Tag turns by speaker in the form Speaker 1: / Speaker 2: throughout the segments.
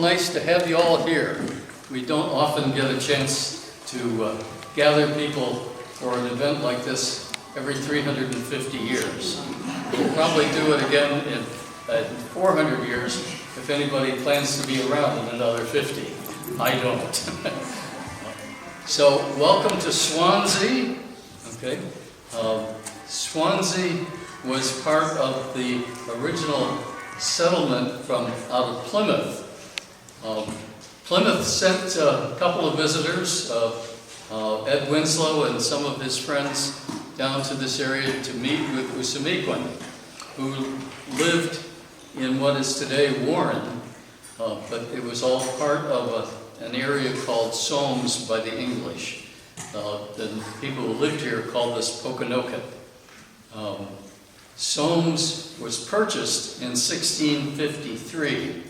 Speaker 1: Well, nice to have you all here. We don't often get a chance to gather people for an event like this every 350 years. We'll probably do it again in 400 years if anybody plans to be around in another 50. I don't. So, welcome to Swansea. Okay. Swansea was part of the original settlement from out of Plymouth. Plymouth sent a couple of visitors, Ed Winslow and some of his friends, down to this area to meet with Usamequin, who lived in what is today Warren, but it was all part of an area called Solmes by the English. The people who lived here called this Pokanoket. Solmes was purchased in 1653,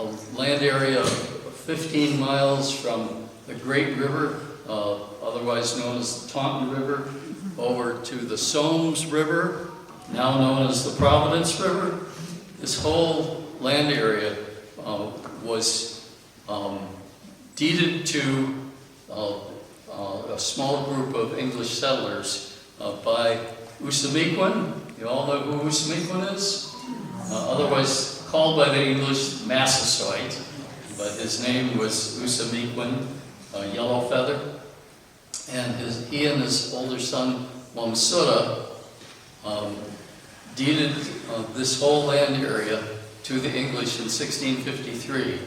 Speaker 1: a land area of 15 miles from the Great River, otherwise known as the Taunton River, over to the Solmes River, now known as the Providence River. This whole land area was deeded to a small group of English settlers by Usamequin. You all know who Usamequin is? Otherwise called by the English Massasoit, but his name was Usamequin, Yellowfeather. And he and his older son, Wamsuta, deeded this whole land area to the English in 1653.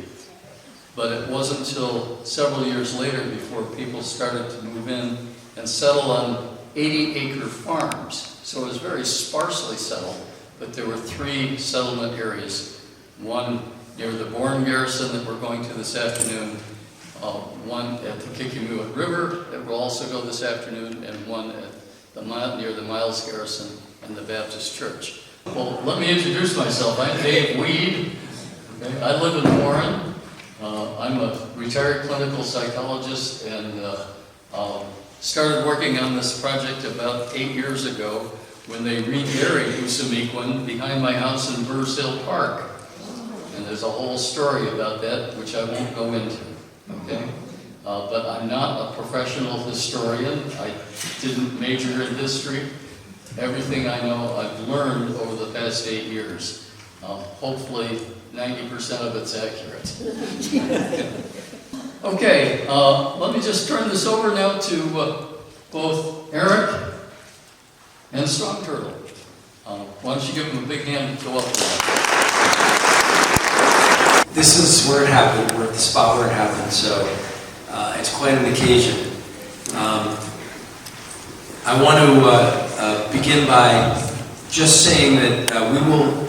Speaker 1: But it wasn't until several years later before people started to move in and settle on 80-acre farms. So it was very sparsely settled, but there were 3 settlement areas. One near the Bourne Garrison that we're going to this afternoon, one at the Kickamuit River that we'll also go this afternoon, and one at near the Miles Garrison and the Baptist Church. Well, let me introduce myself. I'm Dave Weed. Okay. I live in Warren. I'm a retired clinical psychologist and started working on this project about 8 years ago when they reburied Usamequin behind my house in Burrs Hill Park. And there's a whole story about that, which I won't go into, okay? But I'm not a professional historian. I didn't major in history. Everything I know I've learned over the past 8 years. Hopefully 90% of it's accurate. Okay, let me just turn this over now to both Eric and Strong Turtle. Why don't you give them a big hand to go up there.
Speaker 2: This is where it happened. We're at the spot where it happened, so it's quite an occasion. I want to begin by just saying that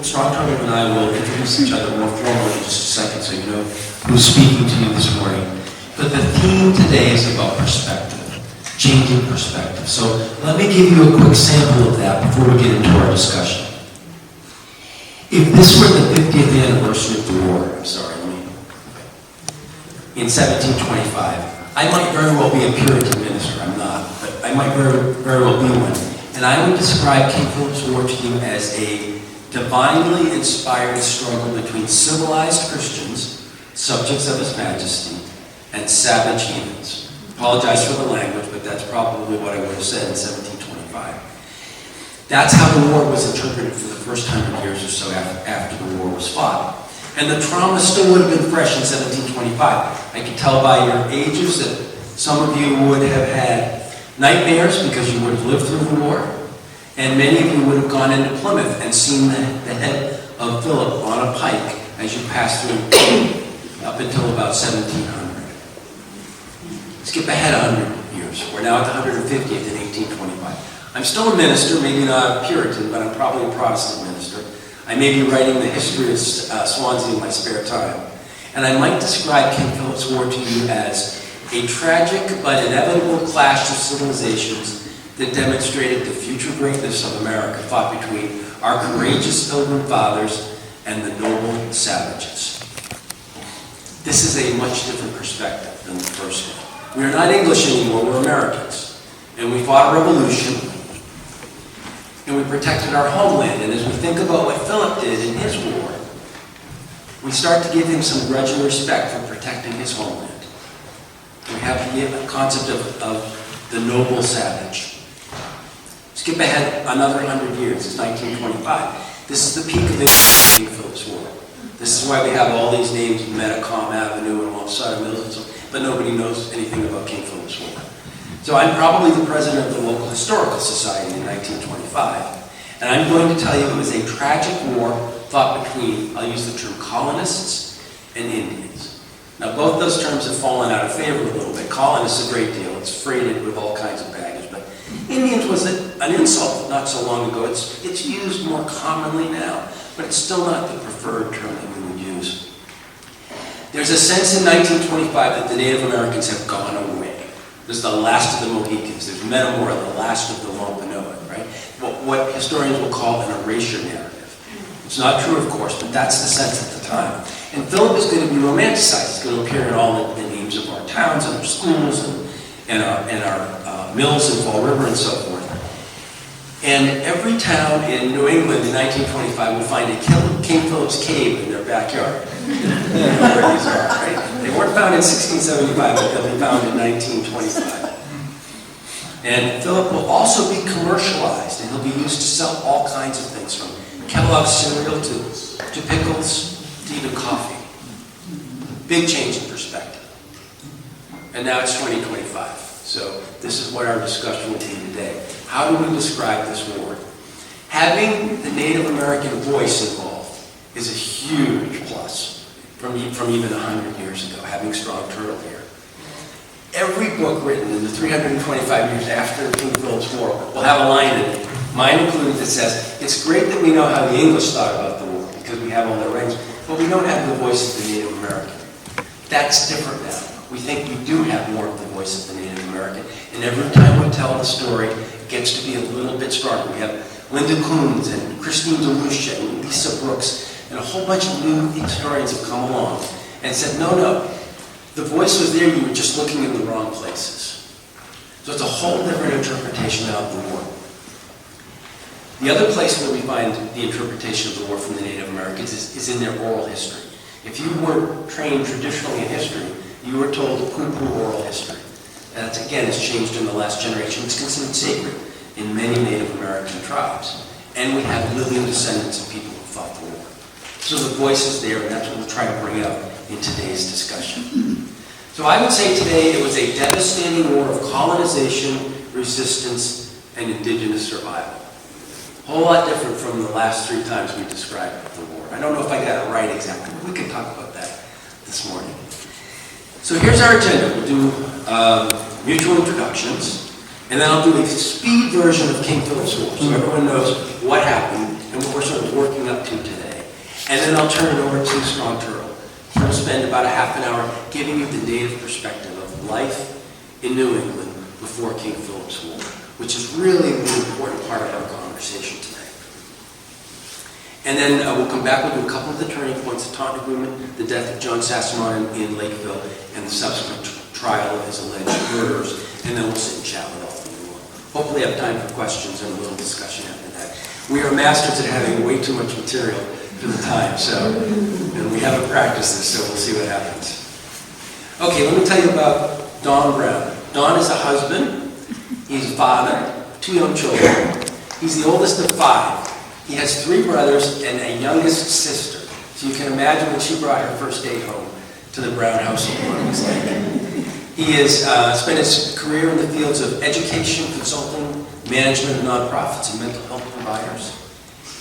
Speaker 2: Strong Turtle and I will introduce each other more formally in just a second so you know who's speaking to you this morning. But the theme today is about perspective, changing perspective. So let me give you a quick sample of that before we get into our discussion. If this were the 50th anniversary of the war, in 1725, I might very well be a Puritan minister. I'm not, but I might very well be one. And I would describe King Philip's War to you as a divinely inspired struggle between civilized Christians, subjects of His Majesty, and savage heathens. Apologize for the language, but that's probably what I would have said in 1725. That's how the war was interpreted for the first 100 years or so after the war was fought. And the trauma still would have been fresh in 1725. I can tell by your ages that some of you would have had nightmares because you would have lived through the war. And many of you would have gone into Plymouth and seen the head of Philip on a pike as you passed through up until about 1700. Skip ahead 100 years. We're now at the 150th in 1825. I'm still a minister, maybe not a Puritan, but I'm probably a Protestant minister. I may be writing the history of Swansea in my spare time. And I might describe King Philip's War to you as a tragic but inevitable clash of civilizations that demonstrated the future greatness of America fought between our courageous Pilgrim fathers and the noble savages. This is a much different perspective than the first one. We are not English anymore, we're Americans. And we fought a revolution, and we protected our homeland. And as we think about what Philip did in his war, we start to give him some grudging respect for protecting his homeland. We have the concept of the noble savage. Skip ahead another 100 years, it's 1925. This is the peak of the King Philip's War. This is why we have all these names, Metacom Avenue and Alongside Mills, and so, but nobody knows anything about King Philip's War. So I'm probably the president of the local historical society in 1925, and I'm going to tell you it was a tragic war fought between, I'll use the term colonists and Indians. Now both those terms have fallen out of favor a little bit. Colonists a great deal, it's freighted with all kinds of baggage, but Indians was an insult not so long ago. It's used more commonly now, but it's still not the preferred term that we would use. There's a sense in 1925 that the Native Americans have gone away. There's the last of the Mohicans. There's Metamora, the last of the Wampanoag, right? What historians will call an erasure narrative. It's not true, of course, but that's the sense at the time. And Philip is going to be romanticized. It's going to appear in all the names of our towns and our schools and our mills in Fall River and so forth. And every town in New England in 1925 will find a King Philip's cave in their backyard. You know where these are, right? They weren't found in 1675, but they'll be found in 1925. And Philip will also be commercialized, and he'll be used to sell all kinds of things, from Kellogg's cereal to pickles to even coffee. Big change in perspective. And now it's 2025. So this is what our discussion will be today. How do we describe this war? Having the Native American voice involved is a huge plus from even 100 years ago, having strong turtle here. Every book written in the 325 years after King Philip's War will have a line in it, mine included, that says, it's great that we know how the English thought about the war because we have all their writings, but we don't have the voice of the Native American. That's different now. We think we do have more of the voice of the Native American, and every time we tell the story, it gets to be a little bit stronger. We have Linda Coons and Christine DeLucia and Lisa Brooks, and a whole bunch of new historians have come along and said, no, the voice was there, you were just looking in the wrong places. So it's a whole different interpretation of the war. The other place where we find the interpretation of the war from the Native Americans is in their oral history. If you were trained traditionally in history, you were told to poo-poo oral history. That, again, has changed in the last generation. It's considered sacred in many Native American tribes. And we have living descendants of people who fought the war. So the voice is there, and that's what we'll try to bring out in today's discussion. So I would say today it was a devastating war of colonization, resistance, and indigenous survival. A whole lot different from the last 3 times we described the war. I don't know if I got it right exactly, but we can talk about that this morning. So here's our agenda. We'll do mutual introductions, and then I'll do a speed version of King Philip's War, so everyone knows what happened and what we're sort of working up to today. And then I'll turn it over to Strong Turtle. He'll spend about a half an hour giving you the native perspective of life in New England before King Philip's War, which is really the important part of our conversation today. And then we'll come back, we'll do a couple of the turning points, the Taunton Agreement, the death of John Sassamon in Lakeville, and the subsequent trial of his alleged murderers, and then we'll sit and chat with all of you. We'll hopefully have time for questions and a little discussion after that. We are masters at having way too much material for the time, and we haven't practiced this, so we'll see what happens. Okay, let me tell you about Don Brown. Don is a husband, he's a father, 2 young children. He's the oldest of 5. He has 3 brothers and a youngest sister. So you can imagine when she brought her first date home to the Brown household what it was like. He has spent his career in the fields of education, consulting, management of nonprofits, and mental health providers.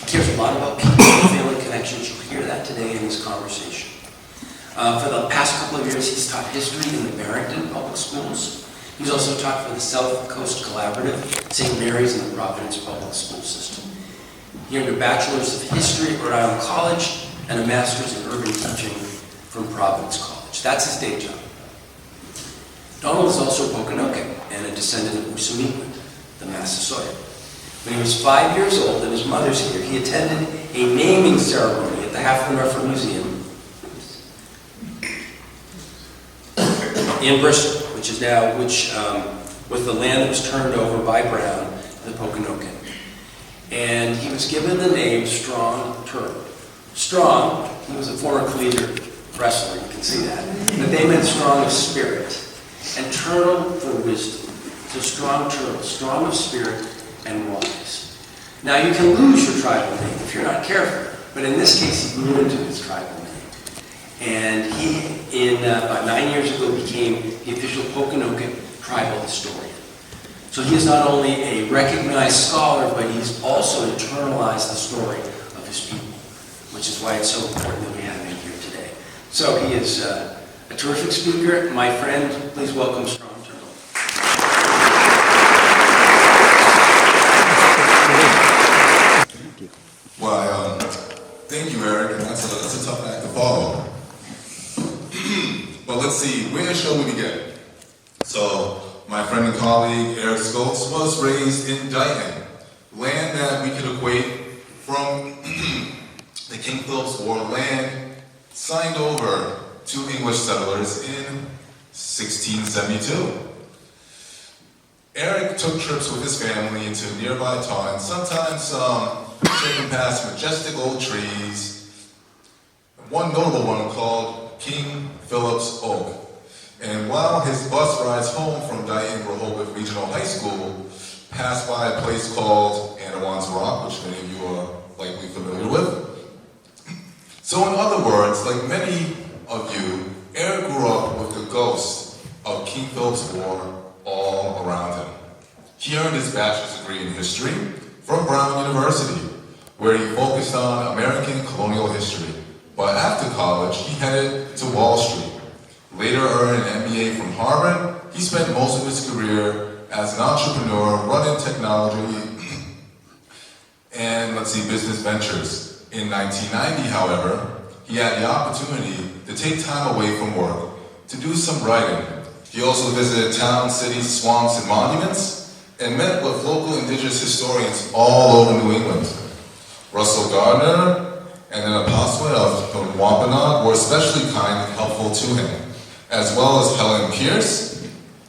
Speaker 2: He cares a lot about people and family connections. You'll hear that today in this conversation. For the past couple of years, he's taught history in the Barrington Public Schools. He's also taught for the South Coast Collaborative, St. Mary's, and the Providence Public School System. He earned a Bachelor's of History at Rhode Island College and a Master's in Urban Teaching from Providence College. That's his day job. Donald is also a Pokanoket and a descendant of Usamiquit, the Massasoit. When he was 5 years old and his mother's here, he attended a naming ceremony at the Half Norfolk Museum in Bristol, which was the land that was turned over by Brown, the Pokanoket. And he was given the name Strong Turtle strong, he was a former collegiate wrestler, you can see that, but they meant strong of spirit, and turtle for wisdom. So strong turtle, strong of spirit and wise. Now you can lose your tribal name if you're not careful, but in this case he grew into his tribal name. And he, about 9 years ago, became the official Pokanoket tribal historian. So he is not only a recognized scholar, but he's also internalized the story of his people, which is why it's so important that we have him here today. So he is a terrific speaker. My friend, please welcome Strong Turtle.
Speaker 3: Well, thank you, Eric, and that's a tough act to follow. But let's see, where shall we begin? So, my friend and colleague, Eric Schultz, was raised in Dighton, land that we could equate from the King Philip's War land signed over to English settlers in 1672. Eric took trips with his family into nearby towns, sometimes taking past majestic old trees, one notable one called King Philip's Oak. And while his bus rides home from Dighton Rehoboth Regional High School passed by a place called Anawan's Rock, which many of you are likely familiar with. So in other words, like many of you, Eric grew up with the ghost of King Philip's War all around him. He earned his bachelor's degree in history from Brown University, where he focused on American colonial history. But after college, he headed to Wall Street. Later earned an MBA from Harvard, he spent most of his career as an entrepreneur running technology and, business ventures. In 1990, however, he had the opportunity to take time away from work to do some writing. He also visited towns, cities, swamps, and monuments, and met with local indigenous historians all over New England. Russell Gardner and an apostle of the Wampanoag were especially kind and helpful to him, as well as Helen Pierce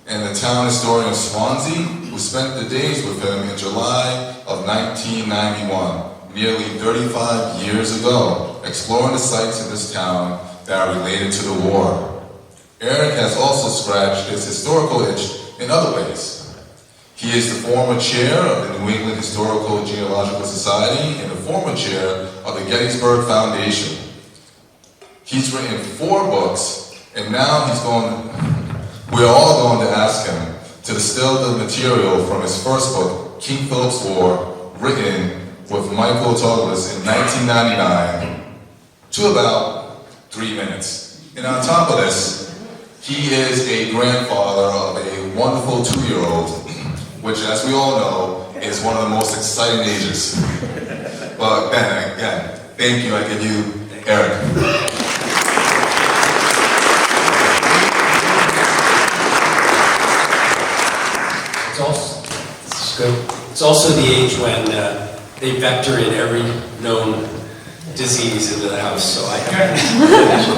Speaker 3: and the town historian of Swansea, who spent the days with him in July of 1991, nearly 35 years ago, exploring the sites in this town that are related to the war. Eric has also scratched his historical itch in other ways. He is the former chair of the New England Historical Genealogical Society and the former chair of the Gettysburg Foundation. He's written 4 books, and now we're all going to ask him to distill the material from his first book, King Philip's War, written with Michael Douglas in 1999, to about 3 minutes. And on top of this, he is a grandfather of a wonderful 2-year-old, which, as we all know, is one of the most exciting ages. But Ben, again, thank you. I give you Eric.
Speaker 2: It's also the age when they vector in every known disease into the house, so I apologize for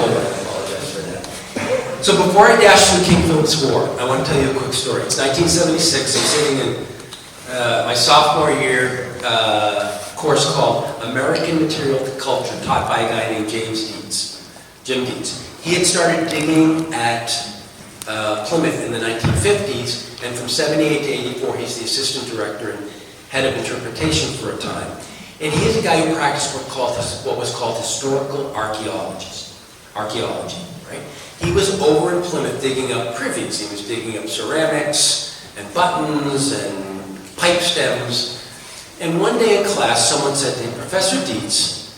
Speaker 2: that. So before I dash through King Philip's War, I want to tell you a quick story. It's 1976. I'm sitting in my sophomore year course called American Material Culture, taught by a guy named Jim Dietz. He had started digging at Plymouth in the 1950s, and from 78 to 84, he's the assistant director and head of interpretation for a time. And he is a guy who practiced what was called historical archaeology, right? He was over in Plymouth digging up privies. He was digging up ceramics and buttons and pipe stems. And one day in class, someone said to him, Professor Dietz,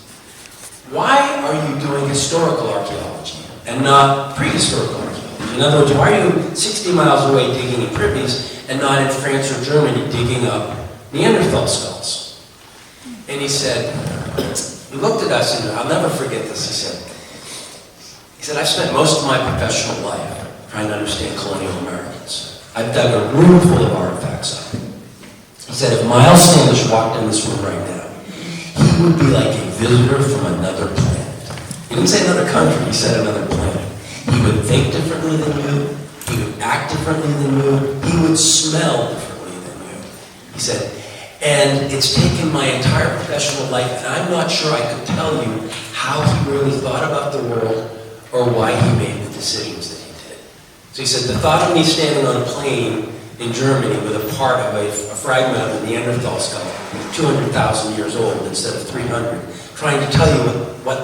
Speaker 2: why are you doing historical archaeology and not prehistorical archaeology? In other words, why are you 60 miles away digging in privies and not in France or Germany digging up Neanderthal skulls? And he said, he looked at us, and I'll never forget this, he said, I've spent most of my professional life trying to understand colonial Americans. I've dug a room full of artifacts up. He said, if Miles Standish walked in this room right now, he would be like a visitor from another planet. He didn't say another country, he said another planet. He would think differently than you, he would act differently than you, he would smell differently than you. He said, and it's taken my entire professional life, and I'm not sure I could tell you how he really thought about the world or why he made the decisions that he did. So he said, the thought of me standing on a plane in Germany with a part of a fragment of a Neanderthal skull, 200,000 years old instead of 300, trying to tell you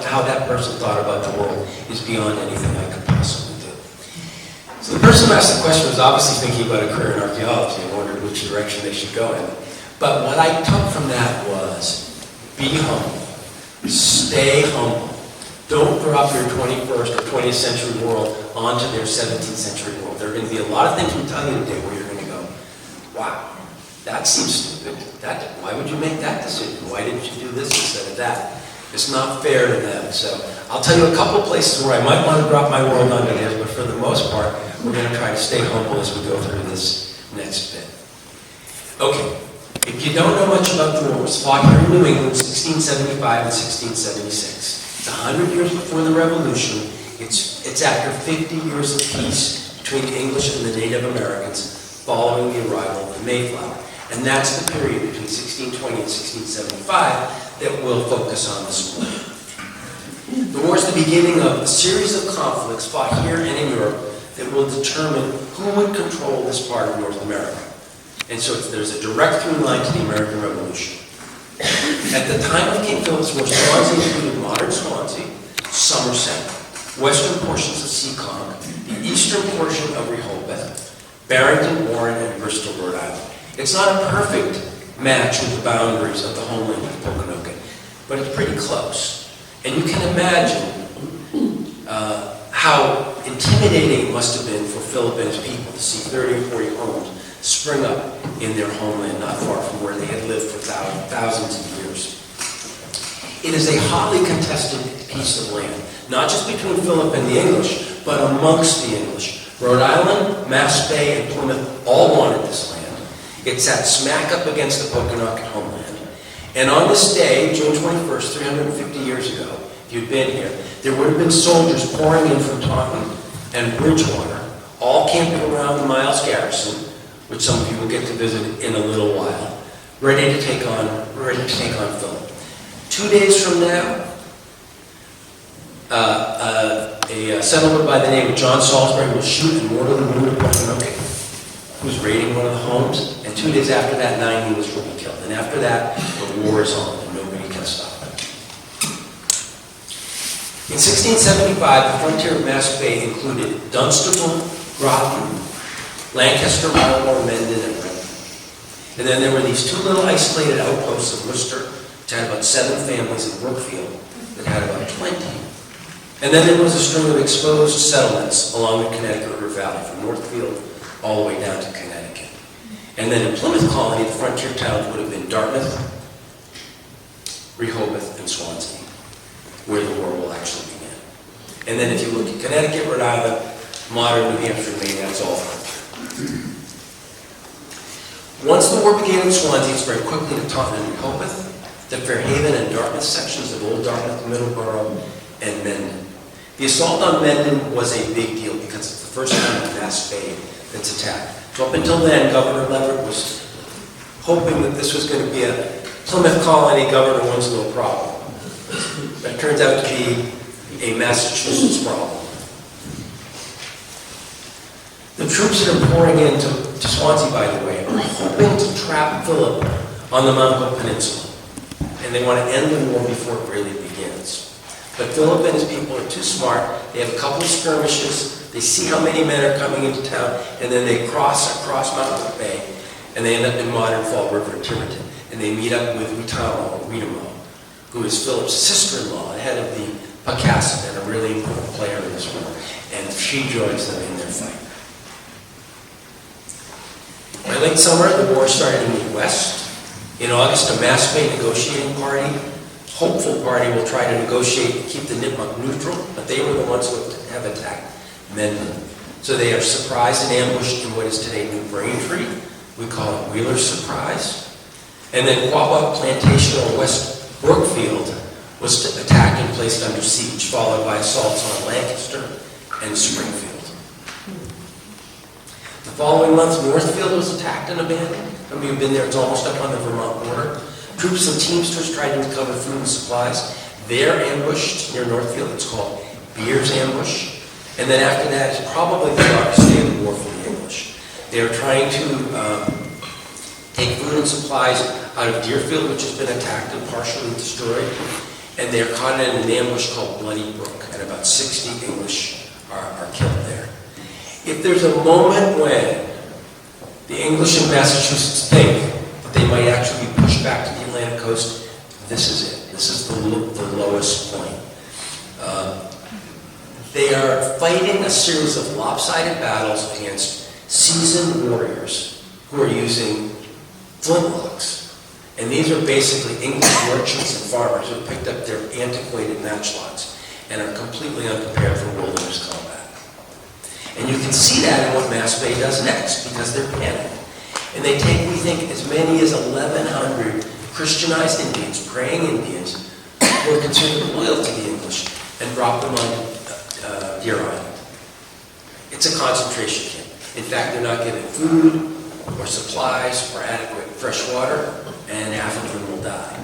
Speaker 2: how that person thought about the world is beyond anything I could possibly do. So the person who asked the question was obviously thinking about a career in archaeology and wondered which direction they should go in. But what I took from that was, be humble. Stay humble. Don't drop your 21st or 20th century world onto their 17th century world. There are going to be a lot of things we tell you today where you're going to go, wow, that seems stupid. Why would you make that decision? Why didn't you do this instead of that? It's not fair to them. So I'll tell you a couple places where I might want to drop my world onto theirs, but for the most part, we're going to try to stay humble as we go through this next bit. Okay, if you don't know much about the war, it was fought here in New England, 1675 and 1676. It's 100 years before the Revolution. It's after 50 years of peace between the English and the Native Americans following the arrival of the Mayflower. And that's the period between 1620 and 1675 that we'll focus on this morning. The war is the beginning of a series of conflicts fought here and in Europe that will determine who would control this part of North America. And so there's a direct through line to the American Revolution. At the time of King Philip's War, Swansea included modern Swansea, Somerset, western portions of Seekonk, the eastern portion of Rehoboth, Barrington, Warren, and Bristol, Rhode Island. It's not a perfect match with the boundaries of the homeland of Pokanoket, but it's pretty close. And you can imagine how intimidating it must have been for Philip and his people to see 30 or 40 homes spring up in their homeland not far from where they had lived for thousands of years. It is a hotly contested piece of land, not just between Philip and the English, but amongst the English. Rhode Island, Mass Bay, and Plymouth all wanted this land. It sat smack up against the Pokanoket homeland. And on this day, June 21st, 350 years ago, if you'd been here, there would have been soldiers pouring in from Taunton and Bridgewater, all camping around the Miles Garrison, which some of you will get to visit in a little while, ready to take on Philip. 2 days from now, a settler by the name of John Salisbury will shoot and mortally wound a Pokanoket who was raiding one of the homes, and 2 days after that, 9 English will be killed. And after that, the war is on, and nobody can stop it. In 1675, the frontier of Mass Bay included Dunstable, Groton, Lancaster, Marlborough, Mendon, and Renton. And then there were these two little isolated outposts of Worcester, which had about 7 families, in Brookfield, that had about 20. And then there was a string of exposed settlements along the Connecticut River Valley, from Northfield all the way down to Connecticut. And then in Plymouth Colony, the frontier towns would have been Dartmouth, Rehoboth, and Swansea, where the war will actually begin. And then if you look at Connecticut, Rhode Island, modern New Hampshire, Maine, that's all frontier. Once the war began in Swansea, it spread quickly to Taunton and Rehoboth, the Fairhaven and Dartmouth sections of Old Dartmouth, Middleborough, and Mendon. The assault on Mendon was a big deal because it's the first time in Mass Bay that's attacked. So up until then, Governor Leverett was hoping that this was going to be a Plymouth Colony, Governor Winslow problem. But it turns out to be a Massachusetts problem. The troops that are pouring into Swansea, by the way, are hoping to trap Philip on the Mount Hope Peninsula. And they want to end the war before it really begins. But Philip and his people are too smart. They have a couple of skirmishes. They see how many men are coming into town, and then they cross Mount Hope Bay, and they end up in modern Fall River in Tiverton. And they meet up with Weetamo, who is Philip's sister-in-law, head of the Pokanoket, and a really important player in this war. And she joins them in their fight. By late summer, the war started to move west. In August, a Mass Bay negotiating party, hopeful party, will try to negotiate and keep the Nipmuc neutral, but they were the ones who have attacked Mendon. So they are surprised and ambushed in what is today New Braintree. We call it Wheeler's Surprise. And then Quaboag Plantation or West Brookfield was attacked and placed under siege, followed by assaults on Lancaster and Springfield. The following month, Northfield was attacked and abandoned. Some of you have been there, it's almost up on the Vermont border. Troops and Teamsters tried to recover food and supplies. They're ambushed near Northfield. It's called Beer's Ambush. And then after that is probably the darkest day of the war for the English. They're trying to take food and supplies out of Deerfield, which has been attacked and partially destroyed. And they're caught in an ambush called Bloody Brook, and about 60 English are killed there. If there's a moment when the English in Massachusetts think that they might actually be pushed back to the Atlantic coast, this is it. This is the lowest point. They are fighting a series of lopsided battles against seasoned warriors who are using flintlocks. And these are basically English merchants and farmers who have picked up their antiquated matchlocks and are completely unprepared for wilderness combat. And you can see that in what Mass Bay does next, because they're panicked. And they take, we think, as many as 1,100 Christianized Indians, praying Indians, who are considered loyal to the English, and drop them on Deer Island. It's a concentration camp. In fact, they're not given food or supplies or adequate fresh water, and half of them will die.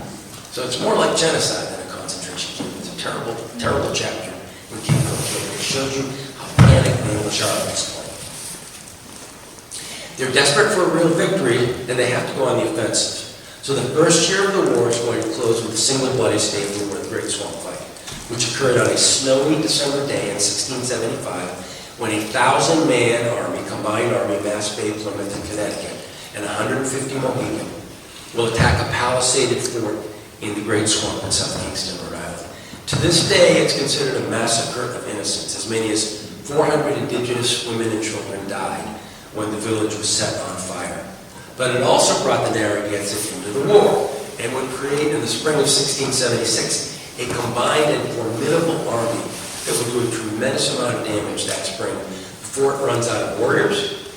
Speaker 2: So it's more like genocide than a concentration camp. It's a terrible, terrible chapter in King Pokanoket. It shows you how panicked the English are at this point. They're desperate for a real victory, and they have to go on the offensive. So the first year of the war is going to close with a single bloody statement where the Great Swamp Fight, which occurred on a snowy December day in 1675, when a 1,000-man army, combined army, Mass Bay, Plymouth, and Connecticut, and 150 Mohegan, will attack a palisaded fort in the Great Swamp in South Kingston, Rhode Island. To this day, it's considered a massacre of innocents. As many as 400 indigenous women and children died when the village was set on fire. But it also brought the Narragansett into the war, and would create, in the spring of 1676, a combined and formidable army that would do a tremendous amount of damage that spring before it runs out of warriors,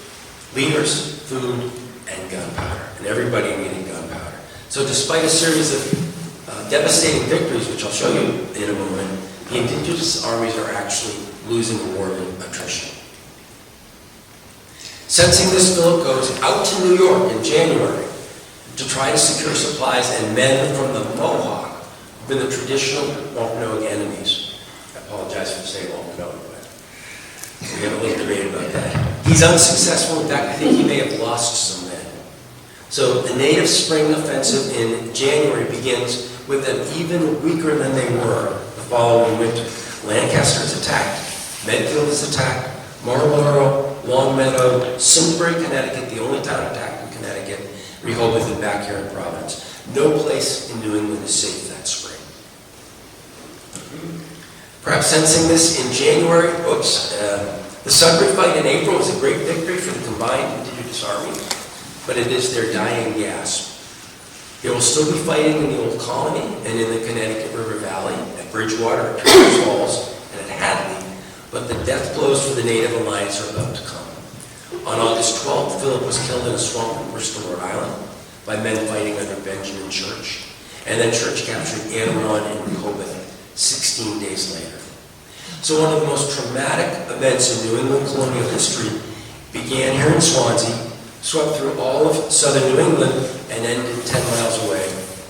Speaker 2: leaders, food, and gunpowder. And everybody needed gunpowder. So despite a series of devastating victories, which I'll show you in a moment, the indigenous armies are actually losing the war of attrition. Sensing this, Philip goes out to New York in January to try to secure supplies and men from the Mohawk, who've been the traditional Wampanoag enemies. I apologize for saying Wampanoag, but we have a little debate about that. He's unsuccessful. In fact, I think he may have lost some men. So the native spring offensive in January begins with them even weaker than they were the following winter. Lancaster is attacked. Medfield is attacked. Marlborough, Longmeadow, Simsbury, Connecticut, the only town attacked in Connecticut, Rehoboth, and back here in Providence. No place in New England is safe that spring. Perhaps sensing this in January, the Sudbury fight in April was a great victory for the combined indigenous army, but it is their dying gasp. They will still be fighting in the Old Colony and in the Connecticut River Valley, at Bridgewater, at Traverse Falls, and at Hadley, but the death blows for the Native Alliance are about to come. On August 12th, Philip was killed in a swamp in Bristol, Rhode Island, by men fighting under Benjamin Church, and then Church captured Anawan and Rehoboth 16 days later. So one of the most traumatic events in New England colonial history began here in Swansea, swept through all of southern New England, and ended 10 miles away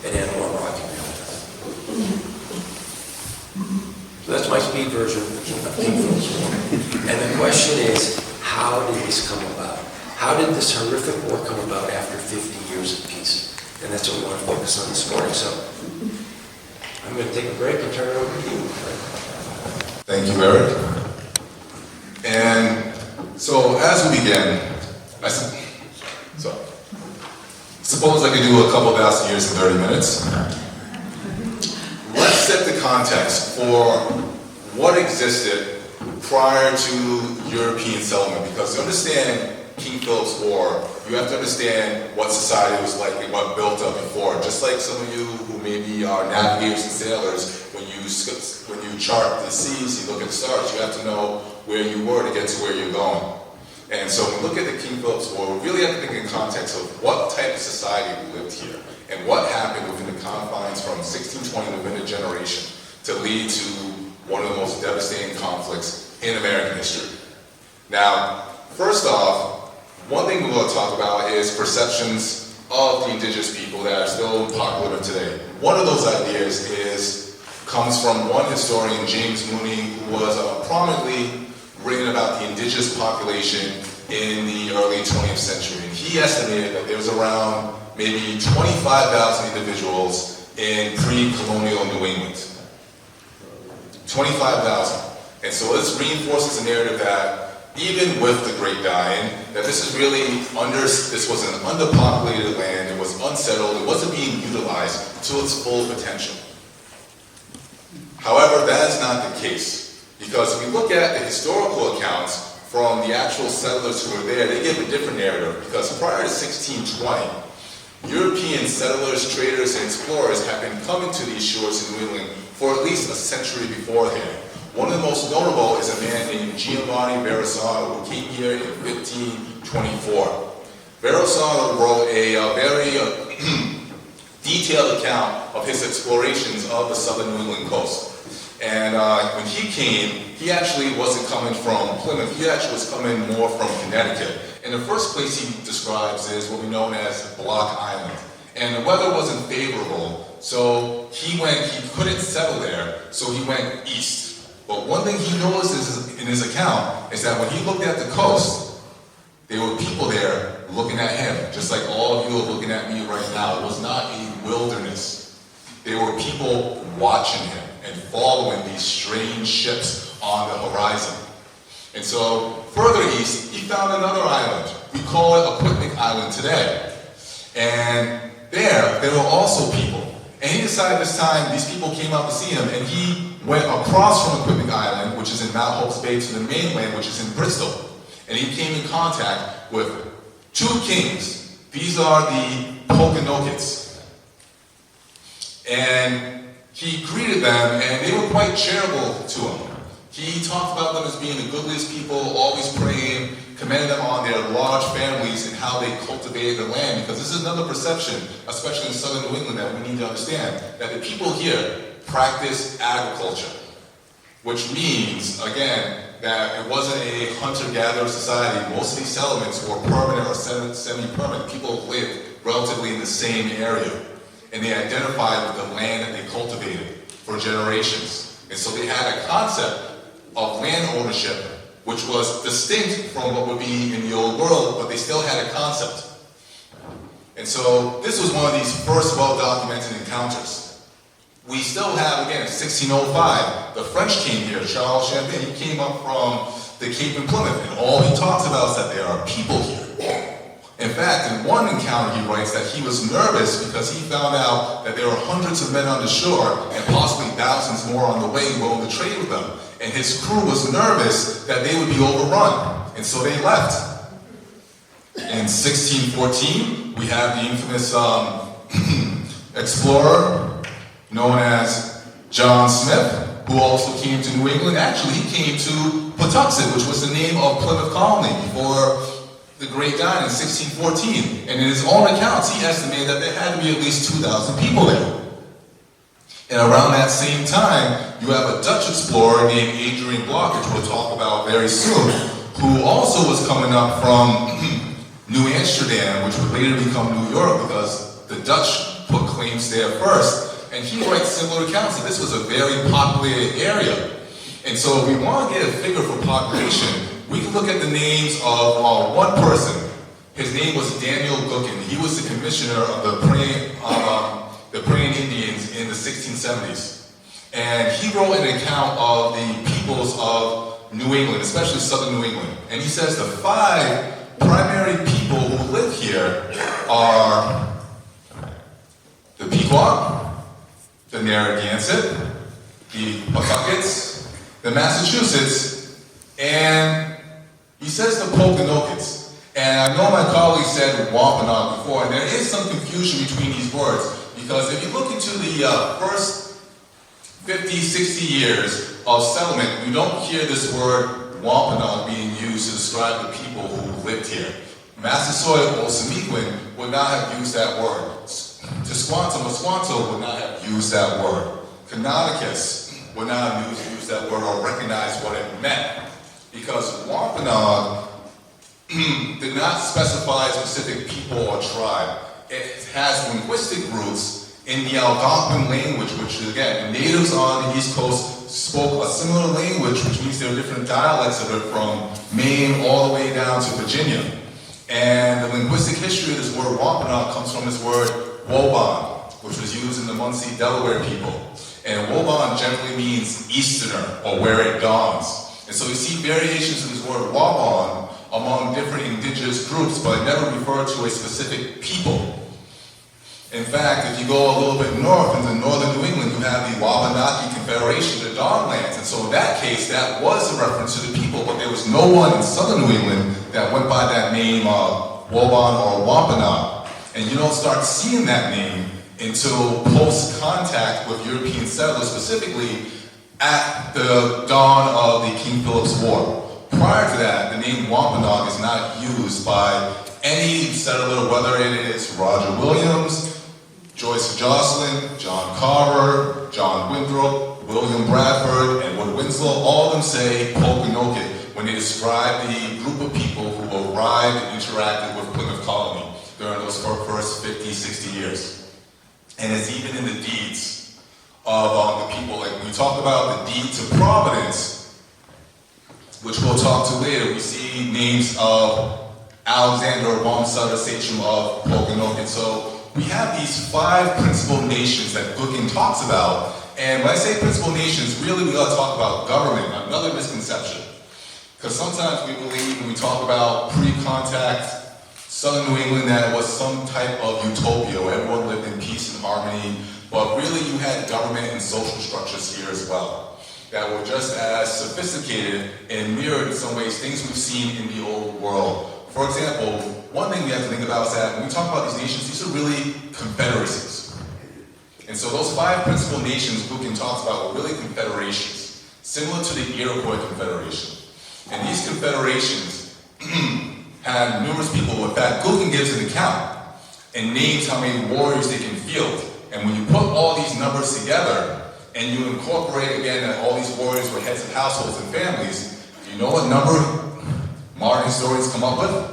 Speaker 2: at Anawan Rock in Rehoboth. So that's my speed version of King Philip's War. And the question is, how did this come about? How did this horrific war come about after 50 years of peace? And that's what we want to focus on this morning. So I'm going to take a break and turn it over to you.
Speaker 3: Thank you, Eric. And so as we begin, suppose I could do a couple of 1,000 years in 30 minutes. Let's set the context for what existed prior to European settlement, because to understand King Philip's War, you have to understand what society was like and what built up before. Just like some of you who maybe are navigators and sailors, when you chart the seas, you look at the stars, you have to know where you were to get to where you're going. And so when we look at the King Philip's War, we really have to think in context of what type of society we lived here and what happened within the confines from 1620 within a generation to lead to one of the most devastating conflicts in American history. Now, first off, one thing we will talk about is perceptions of the indigenous people that are still popular today. One of those ideas is comes from one historian, James Mooney, who was prominently written about the indigenous population in the early 20th century. And he estimated that there was around maybe 25,000 individuals in pre-colonial New England. 25,000. And so this reinforces the narrative that even with the Great Dying, that this was an underpopulated land, it was unsettled, it wasn't being utilized to its full potential. However, that is not the case, because if we look at the historical accounts from the actual settlers who were there, they give a different narrative, because prior to 1620, European settlers, traders, and explorers have been coming to these shores in New England for at least a century beforehand. One of the most notable is a man named Giovanni Verrazzano, who came here in 1524. Verrazzano wrote a very detailed account of his explorations of the southern New England coast. And when he came, he actually wasn't coming from Plymouth, he actually was coming more from Connecticut. And the first place he describes is what we know as Block Island. And the weather wasn't favorable, so he couldn't settle there, so he went east. But one thing he noticed in his account is that when he looked at the coast, there were people there looking at him, just like all of you are looking at me right now. It was not a wilderness. There were people watching him and following these strange ships on the horizon. And so, further east, he found another island. We call it Aquidneck Island today. And there were also people. And he decided this time, these people came out to see him, and he went across from Aquidneck Island, which is in Mount Hope's Bay, to the mainland, which is in Bristol. And he came in contact with two kings. These are the Pokanokets. And he greeted them, and they were quite charitable to him. He talked about them as being the goodliest people, always praying, commended them on their large families and how they cultivated the land, because this is another perception, especially in southern New England, that we need to understand, that the people here practice agriculture, which means, again, that it wasn't a hunter-gatherer society. Most of these settlements were permanent or semi-permanent. People lived relatively in the same area, and they identified with the land that they cultivated for generations. And so they had a concept of land ownership, which was distinct from what would be in the old world, but they still had a concept. And so this was one of these first well-documented encounters. We still have, again, 1605, the French came here, Charles Champagne, he came up from the Cape in Plymouth, and all he talks about is that there are people here. In fact, in one encounter he writes that he was nervous because he found out that there were hundreds of men on the shore and possibly thousands more on the way willing to trade with them. And his crew was nervous that they would be overrun, and so they left. In 1614, we have the infamous explorer known as John Smith, who also came to New England. Actually, he came to Patuxent, which was the name of Plymouth Colony before the Great Dying in 1614. And in his own accounts, he estimated that there had to be at least 2,000 people there. And around that same time, you have a Dutch explorer named Adrian Block, which we'll talk about very soon, who also was coming up from New Amsterdam, which would later become New York because the Dutch put claims there first. And he writes similar accounts that this was a very populated area. And so if we want to get a figure for population, we can look at the names of one person. His name was Daniel Gookin. He was the commissioner of the praying Indians in the 1670s. And he wrote an account of the peoples of New England, especially southern New England. And he says the 5 primary people who live here are the Pequot, the Narragansett, the Pawtuckets, the Massachusetts, and he says the Pokanokets. And I know my colleague said Wampanoag before, and there is some confusion between these words, because if you look into the first 50, 60 years of settlement, you don't hear this word Wampanoag being used to describe the people who lived here. Massasoit or Semequin would not have used that word. Squanto would not have used that word. Canonicus would not have used that word or recognized what it meant, because Wampanoag did not specify a specific people or tribe. It has linguistic roots in the Algonquin language, which again, the natives on the East Coast spoke a similar language, which means there are different dialects of it from Maine all the way down to Virginia. And the linguistic history of this word Wampanoag comes from this word Woban, which was used in the Muncie, Delaware people. And Woban generally means Easterner, or where it dawns. And so you see variations of this word Waban among different indigenous groups, but it never referred to a specific people. In fact, if you go a little bit north into northern New England, you have the Wabanaki Confederation, the Dawnlands. And so in that case, that was a reference to the people, but there was no one in southern New England that went by that name, Woban or Wampanoag. And you don't start seeing that name until post-contact with European settlers, specifically at the dawn of the King Philip's War. Prior to that, the name Wampanoag is not used by any settler, whether it is Roger Williams, Joyce Jocelyn, John Carver, John Winthrop, William Bradford, and Wood Winslow. All of them say Pokanoket when they describe the group of people who arrived and interacted with Plymouth Colony during those first 50, 60 years. And it's even in the deeds of the people. Like when we talk about the deed to Providence, which we'll talk to later, we see names of Alexander Wamsutter, sachem of Pokanoket. So we have these 5 principal nations that Gookin talks about. And when I say principal nations, really we got to talk about government, another misconception. Because sometimes we believe when we talk about pre-contact southern New England that it was some type of utopia where everyone lived in peace and harmony. But really you had government and social structures here as well that were just as sophisticated and mirrored in some ways things we've seen in the old world. For example, one thing we have to think about is that when we talk about these nations, these are really confederacies. And so those 5 principal nations Gookin talks about were really confederations, similar to the Iroquois Confederation. And these confederations had numerous people. In fact, Gookin gives an account and names how many warriors they can field. And when you put all these numbers together, and you incorporate again that all these warriors were heads of households and families, do you know what number modern historians come up with?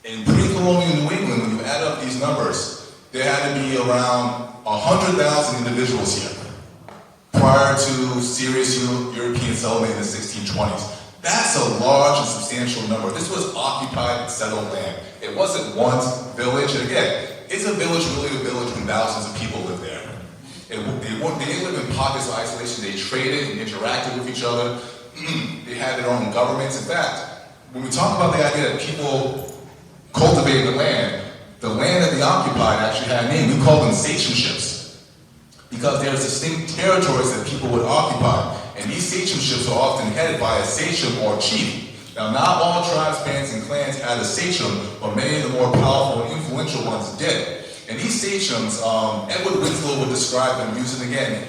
Speaker 3: In pre-colonial New England, when you add up these numbers, there had to be around 100,000 individuals here prior to serious European settlement in the 1620s. That's a large and substantial number. This was occupied and settled land. It wasn't one village. And again, is a village really a village when thousands of people live there? They didn't live in pockets of isolation. They traded and interacted with each other. They had their own governments. In fact, when we talk about the idea that people cultivated the land that they occupied actually had a name. We call them sachems because there's distinct territories that people would occupy. And these sachems are often headed by a sachem or chief. Now, not all tribes, bands, and clans had a sachem, but many of the more powerful and influential ones did. And these sachems, Edward Winslow would describe them using, again,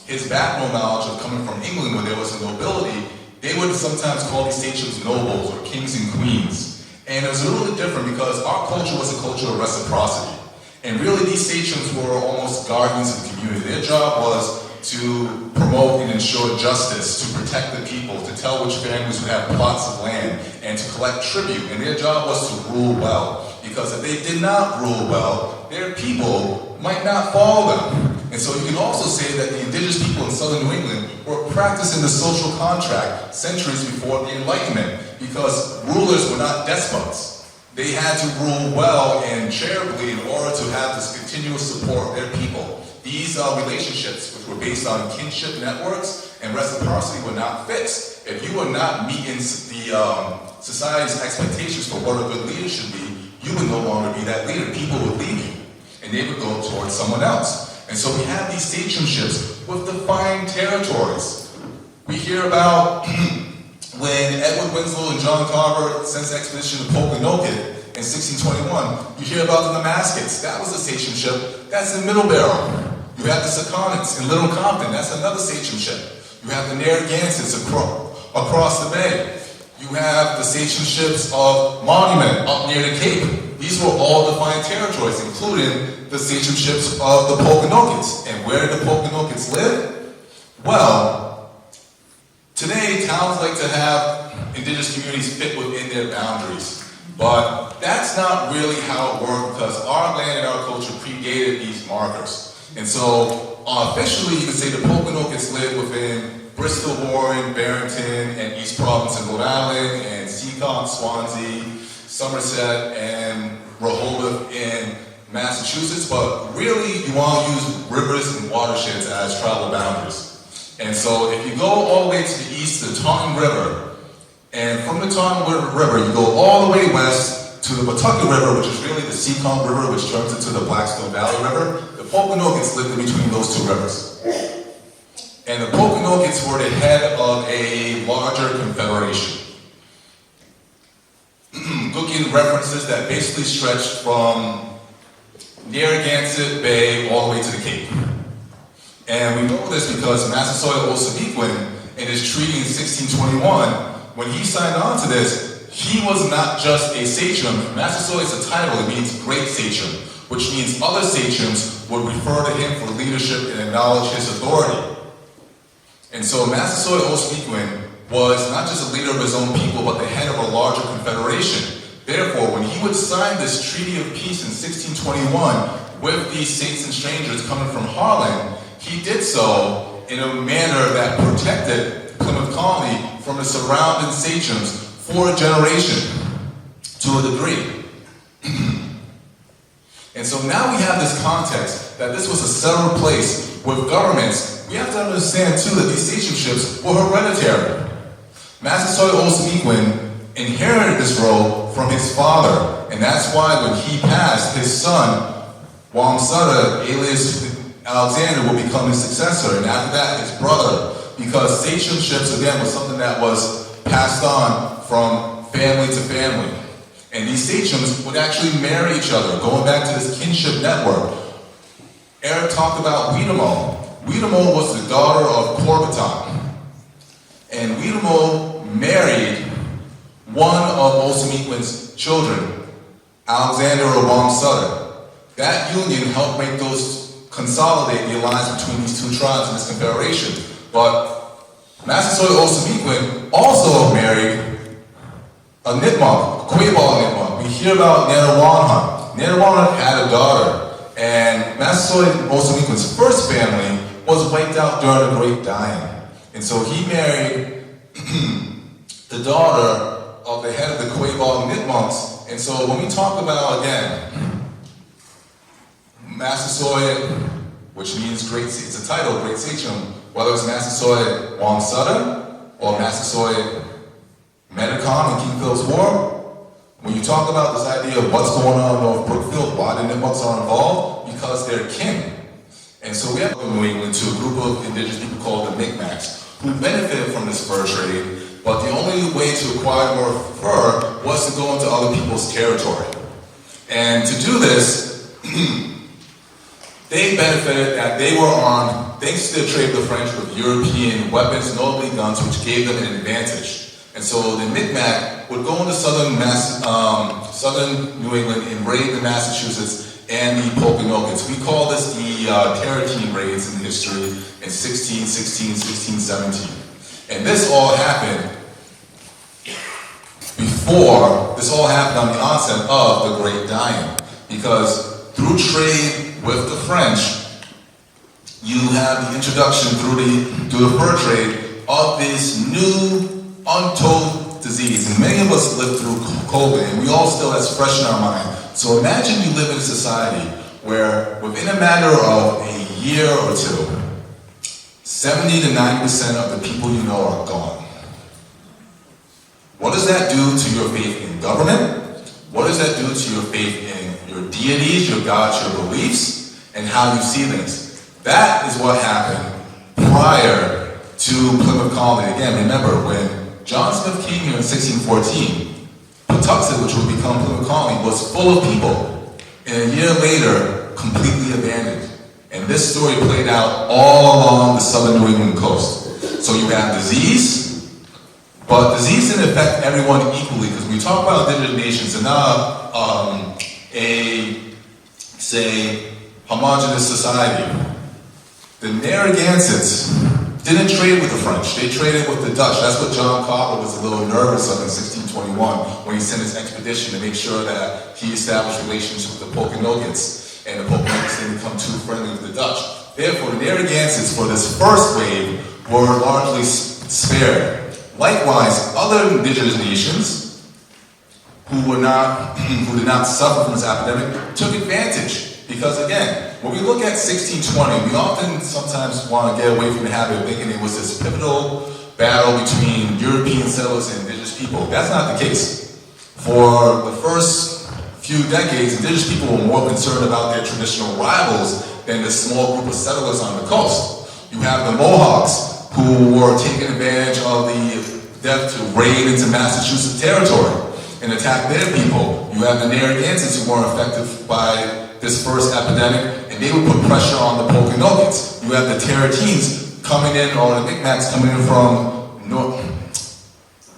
Speaker 3: his background knowledge of coming from England where there was a nobility. They would sometimes call these sachems nobles or kings and queens. And it was a little bit different because our culture was a culture of reciprocity. And really these sachems were almost guardians of the community. Their job was to promote and ensure justice, to protect the people, to tell which families would have plots of land, and to collect tribute. And their job was to rule well. Because if they did not rule well, their people might not follow them. And so you can also say that the indigenous people in southern New England were practicing the social contract centuries before the Enlightenment, because rulers were not despots. They had to rule well and charitably in order to have this continuous support of their people. These relationships, which were based on kinship networks and reciprocity, were not fixed. If you were not meeting the society's expectations for what a good leader should be, you would no longer be that leader. People would leave you, and they would go towards someone else. And so we have these sachemships with defined territories. We hear about when Edward Winslow and John Carver sent an expedition to Pokanoket in 1621. You hear about the Namaskets. That was a sachemship. That's in Middlebarrow. You have the Sakonets in Little Compton. That's another sachemship. You have the Narragansetts across the bay. You have the sachemships of Monument up near the Cape. These were all defined territories, including the sachemships of the Pokanokets. And where did the Pokanokets live? Well, today towns like to have indigenous communities fit within their boundaries. But that's not really how it worked because our land and our culture predated these markers. And so officially you could say the Pokanokets lived within Bristol, Warren, Barrington, and East Province in Rhode Island, and Seacon, Swansea, Somerset, and Rehoboth in Massachusetts, but really you want to use rivers and watersheds as travel boundaries. And so if you go all the way to the east to the Taunton River, and from the Taunton River you go all the way west to the Pawtucket River, which is really the Seacon River, which turns into the Blackstone Valley River. The Pokanokets lived in between those two rivers. And the Pokanokets were the head of a larger confederation. Looking references that basically stretched from Narragansett Bay all the way to the Cape. And we know this because Massasoit Osamequin, in his treaty in 1621, when he signed on to this, he was not just a sachem. Massasoit is a title, it means great sachem, which means other sachems would refer to him for leadership and acknowledge his authority. And so Massasoit Osamequin was not just a leader of his own people, but the head of a larger confederation. Therefore, when he would sign this Treaty of Peace in 1621 with these saints and strangers coming from Harlan, he did so in a manner that protected Plymouth Colony from the surrounding sachems for a generation, to a degree. And so now we have this context that this was a settled place with governments. We have to understand too that these sachemships were hereditary. Massasoit Osamequin inherited this role from his father, and that's why when he passed, his son, Wamsutta, alias Alexander, will become his successor, and after that, his brother, because sachemships, again, was something that was passed on from family to family. And these sachems would actually marry each other, going back to this kinship network. Eric talked about Wiedemo. Wiedemo was the daughter of Corbiton. And Wiedemo married one of Osamequin's children, Alexander or Wamsutta. That union helped make consolidate the alliance between these two tribes in this confederation. But Massasoit Osamequin also married a Nipmuc, a Quabog Nipmuc. We hear about Nanawanha. Nanawanha had a daughter, and Massasoit Osamequin's first family was wiped out during the Great Dying. And so he married the daughter of the head of the Quabog Nipmucs. And so when we talk about, again, Massasoit, which means great, it's a title, great sachem, whether it's Massasoit Wamsutta or Massasoit Metacom in King Philip's War, when you talk about this idea of what's going on in North Brookfield, why the Nipmucs are involved, because they're kin. And so we have in New England to a group of indigenous people called the Micmacs, who benefited from this fur trade, but the only way to acquire more fur was to go into other people's territory. And to do this, they benefited that they were armed, thanks to the trade of the French, with European weapons, notably guns, which gave them an advantage. And so the Micmac would go into southern New England and raid the Massachusetts and the Pokanokets. We call this the Tarleton raids in history in 1616, 1617. And this all happened on the onset of the Great Dying. Because through trade with the French, you have the introduction through the fur trade of this new untold disease. And many of us lived through COVID, and we all still has fresh in our mind. So imagine you live in a society where within a matter of a year or two, 70 to 90% of the people you know are gone. What does that do to your faith in government? What does that do to your faith in your deities, your gods, your beliefs, and how you see things? That is what happened prior to Plymouth Colony. Again, remember, when John Smith came here in 1614, Pawtucket, which would become Plymouth Colony, was full of people. And a year later, completely abandoned. And this story played out all along the southern New England coast. So you have disease, but disease didn't affect everyone equally, because when we talk about indigenous nations, they're not homogenous society. The Narragansetts didn't trade with the French, they traded with the Dutch. That's what John Carver was a little nervous of in 1621 when he sent his expedition to make sure that he established relations with the Pokanokets, and the Pokanokets didn't become too friendly with the Dutch. Therefore, the Narragansetts for this first wave were largely spared. Likewise, other indigenous nations who did not suffer from this epidemic took advantage. Because again, when we look at 1620, we often sometimes want to get away from the habit of thinking it was this pivotal battle between European settlers and indigenous people. That's not the case. For the first few decades, indigenous people were more concerned about their traditional rivals than the small group of settlers on the coast. You have the Mohawks, who were taking advantage of the death to raid into Massachusetts territory and attack their people. You have the Narragansetts who weren't affected by this first epidemic, and they would put pressure on the Pokanokets. You have the Tarratines coming in, or the Micmacs coming in from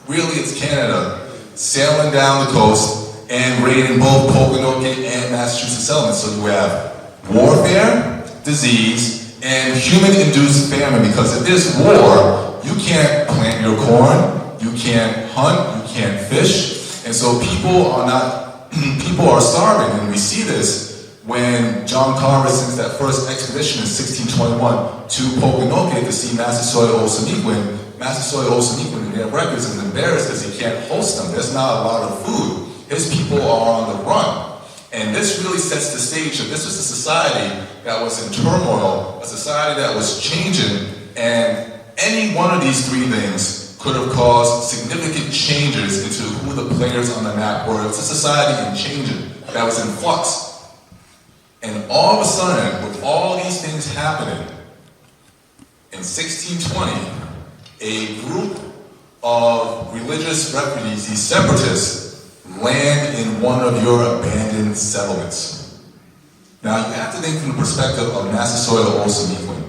Speaker 3: really it's Canada, sailing down the coast and raiding both Pokanoket and Massachusetts settlements. So you have warfare, disease, and human-induced famine, because if there's war, you can't plant your corn, you can't hunt, you can't fish, and so people are starving, and we see this when John Carver sends that first expedition in 1621 to Pokanoket to see Massasoit Osamequin. Massasoit Osamequin in their records is embarrassed because he can't host them. There's not a lot of food. His people are on the run. And this really sets the stage that this was a society that was in turmoil, a society that was changing, and any one of these three things could have caused significant changes into who the players on the map were. It's a society in changing that was in flux. And all of a sudden, with all these things happening, in 1620, a group of religious refugees, these separatists, land in one of your abandoned settlements. Now, you have to think from the perspective of Massasoit Osamequin,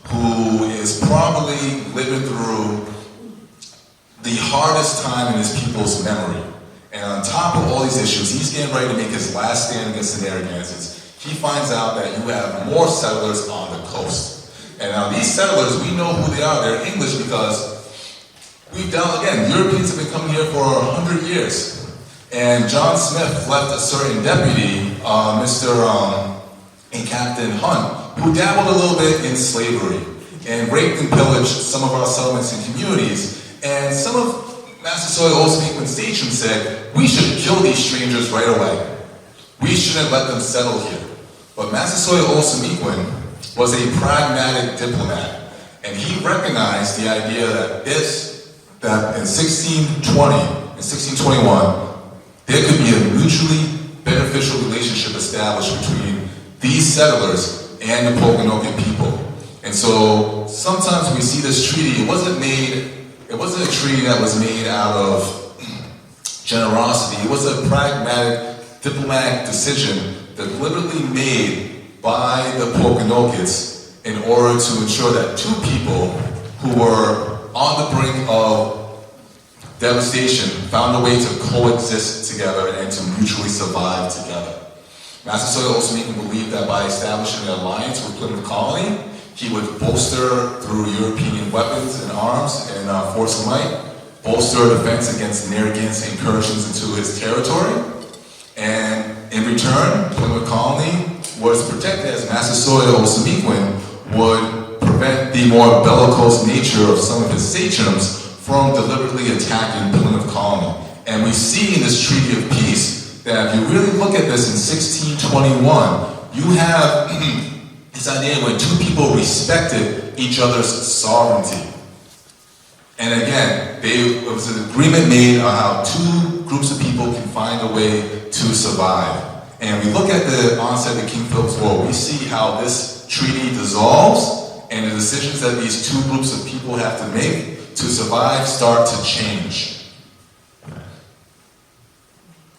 Speaker 3: who is probably living through the hardest time in his people's memory. And on top of all these issues, he's getting ready to make his last stand against the Narragansetts. He finds out that you have more settlers on the coast. And now these settlers, we know who they are. They're English because Europeans have been coming here for 100 years. And John Smith left a certain deputy, and Captain Hunt, who dabbled a little bit in slavery and raped and pillaged some of our settlements and communities. And some of Massasoit Osamequin station said, we should kill these strangers right away. We shouldn't let them settle here. But Massasoit Osamequin was a pragmatic diplomat, and he recognized the idea that in 1620 and 1621, there could be a mutually beneficial relationship established between these settlers and the Pokanoket people. And so sometimes we see this treaty, it wasn't a treaty that was made out of generosity. It was a pragmatic diplomatic decision deliberately made by the Pokanokets in order to ensure that two people who were on the brink of devastation found a way to coexist together and to mutually survive together. Massasoit Osamequin believed that by establishing an alliance with Plymouth Colony, he would bolster through European weapons and arms and force of might, bolster defense against Narragansett incursions into his territory. And in return, Plymouth Colony was protected as Massasoit Osamequin would prevent the more bellicose nature of some of his sachems from deliberately attacking Plymouth Colony. And we see in this Treaty of Peace that if you really look at this in 1621, you have this idea when two people respected each other's sovereignty. And again, it was an agreement made on how two groups of people can find a way to survive. And we look at the onset of King Philip's War, we see how this treaty dissolves and the decisions that these two groups of people have to make to survive start to change.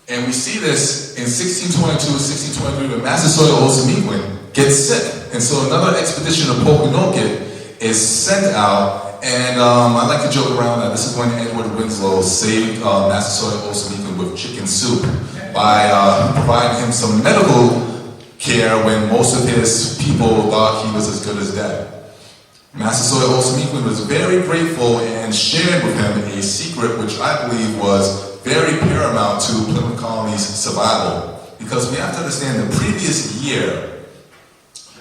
Speaker 3: And we see this in 1622 and 1623 when Massasoit Osamequin gets sick. And so another expedition of Pokanoket is sent out. And I like to joke around that this is when Edward Winslow saved Massasoit Osamequin with chicken soup by providing him some medical care when most of his people thought he was as good as dead. Massasoit Olsemiquin was very grateful and shared with him a secret which I believe was very paramount to Plymouth Colony's survival. Because we have to understand the previous year,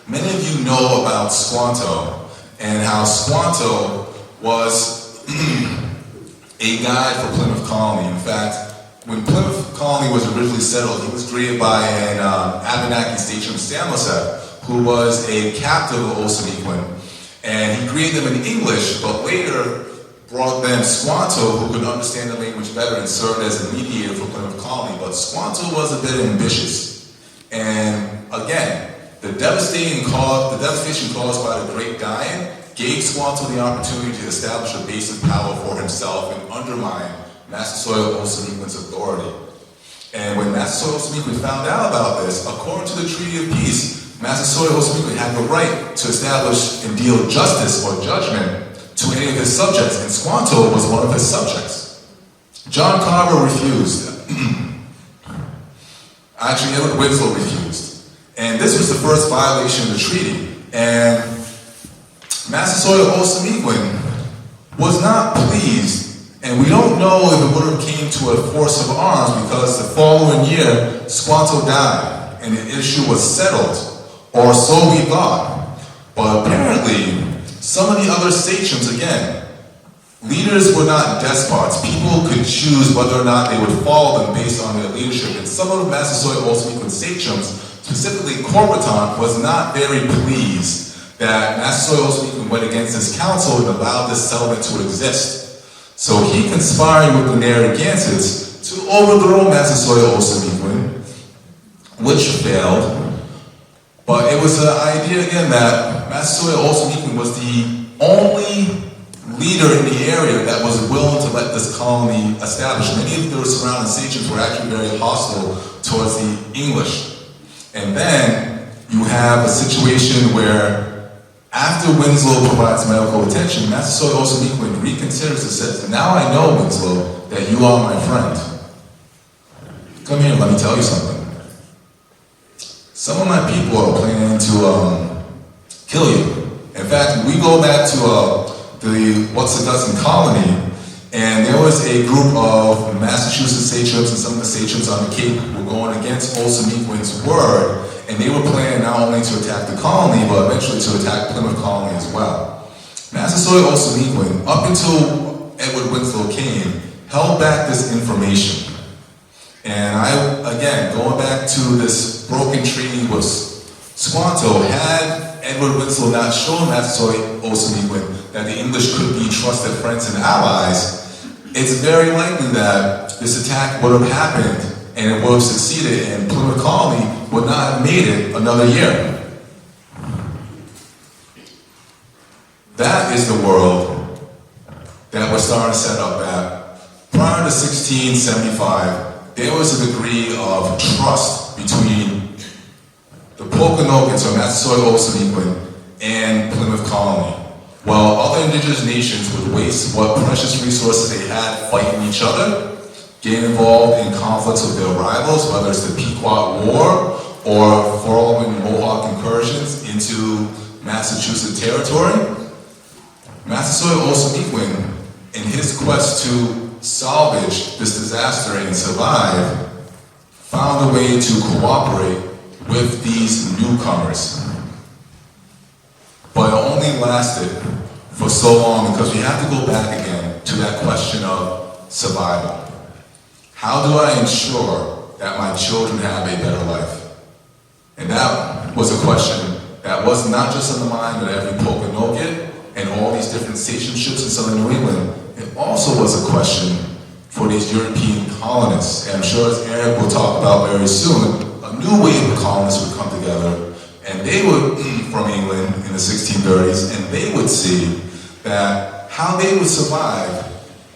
Speaker 3: many of you know about Squanto and how Squanto was a guide for Plymouth Colony. In fact, when Plymouth Colony was originally settled, he was greeted by an Abenaki sachem Samoset, who was a captive of Olsemiquin. And he greeted them in English, but later brought them Squanto, who could understand the language better and served as a mediator for Plymouth Colony. But Squanto was a bit ambitious. And again, the devastation caused by the Great Dying gave Squanto the opportunity to establish a base of power for himself and undermine Massasoit Olsemiquin's authority. And when Massasoit Olsemiquin found out about this, according to the Treaty of Peace, Massasoit Olsemiquin had the right to establish and deal justice or judgment to any of his subjects, and Squanto was one of his subjects. John Carver refused. Actually, Edward Winslow refused. And this was the first violation of the treaty. And Massasoit Olsemiquin was not pleased, and we don't know if it would have came to a force of arms because the following year, Squanto died, and the issue was settled. Or so we thought. But apparently, some of the other sachems, again, leaders were not despots. People could choose whether or not they would follow them based on their leadership. And some of the Massasoit Olsemiquin sachems, specifically Corbiton, was not very pleased that Massasoit Olsemiquin went against his council and allowed this settlement to exist. So he conspired with the Narragansetts to overthrow Massasoit Olsemiquin, which failed. But it was an idea again that Massasoit Olsemiquin was the only leader in the area that was willing to let this colony establish. Many of the surrounding sachems were actually very hostile towards the English. And then you have a situation where after Winslow provides medical attention, Massasoit Olsemiquin reconsiders and says, "Now I know, Winslow, that you are my friend. Come here, let me tell you something. Some of my people are planning to kill you." In fact, we go back to the Wachusett colony, and there was a group of Massachusetts sachems and some of the sachems on the Cape who were going against Olsemiquin's word, and they were planning not only to attack the colony, but eventually to attack Plymouth Colony as well. Massasoit Olsemiquin, up until Edward Winslow came, held back this information. And again, going back to this broken treaty with Squanto, had Edward Winslow not shown Massasoit Olsemiquin that the English could be trusted friends and allies, it's very likely that this attack would have happened and it would have succeeded, and Plymouth Colony would not have made it another year. That is the world that we're starting to set up at. Prior to 1675, there was a degree of trust between the Pokanoket, or Massasoit Olsemiquin, and Plymouth Colony. While other indigenous nations would waste what precious resources they had fighting each other, get involved in conflicts with their rivals, whether it's the Pequot War or following Mohawk incursions into Massachusetts territory, Massasoit Olsemiquin, in his quest to salvage this disaster and survive, found a way to cooperate with these newcomers. But it only lasted for so long because we have to go back again to that question of survival. How do I ensure that my children have a better life? And that was a question that was not just on the mind of every Pokanoket and all these different sachemships in southern New England. It also was a question for these European colonists. And I'm sure, as Eric will talk about very soon, a new wave of colonists would come together, and they would, from England in the 1630s, and they would see that how they would survive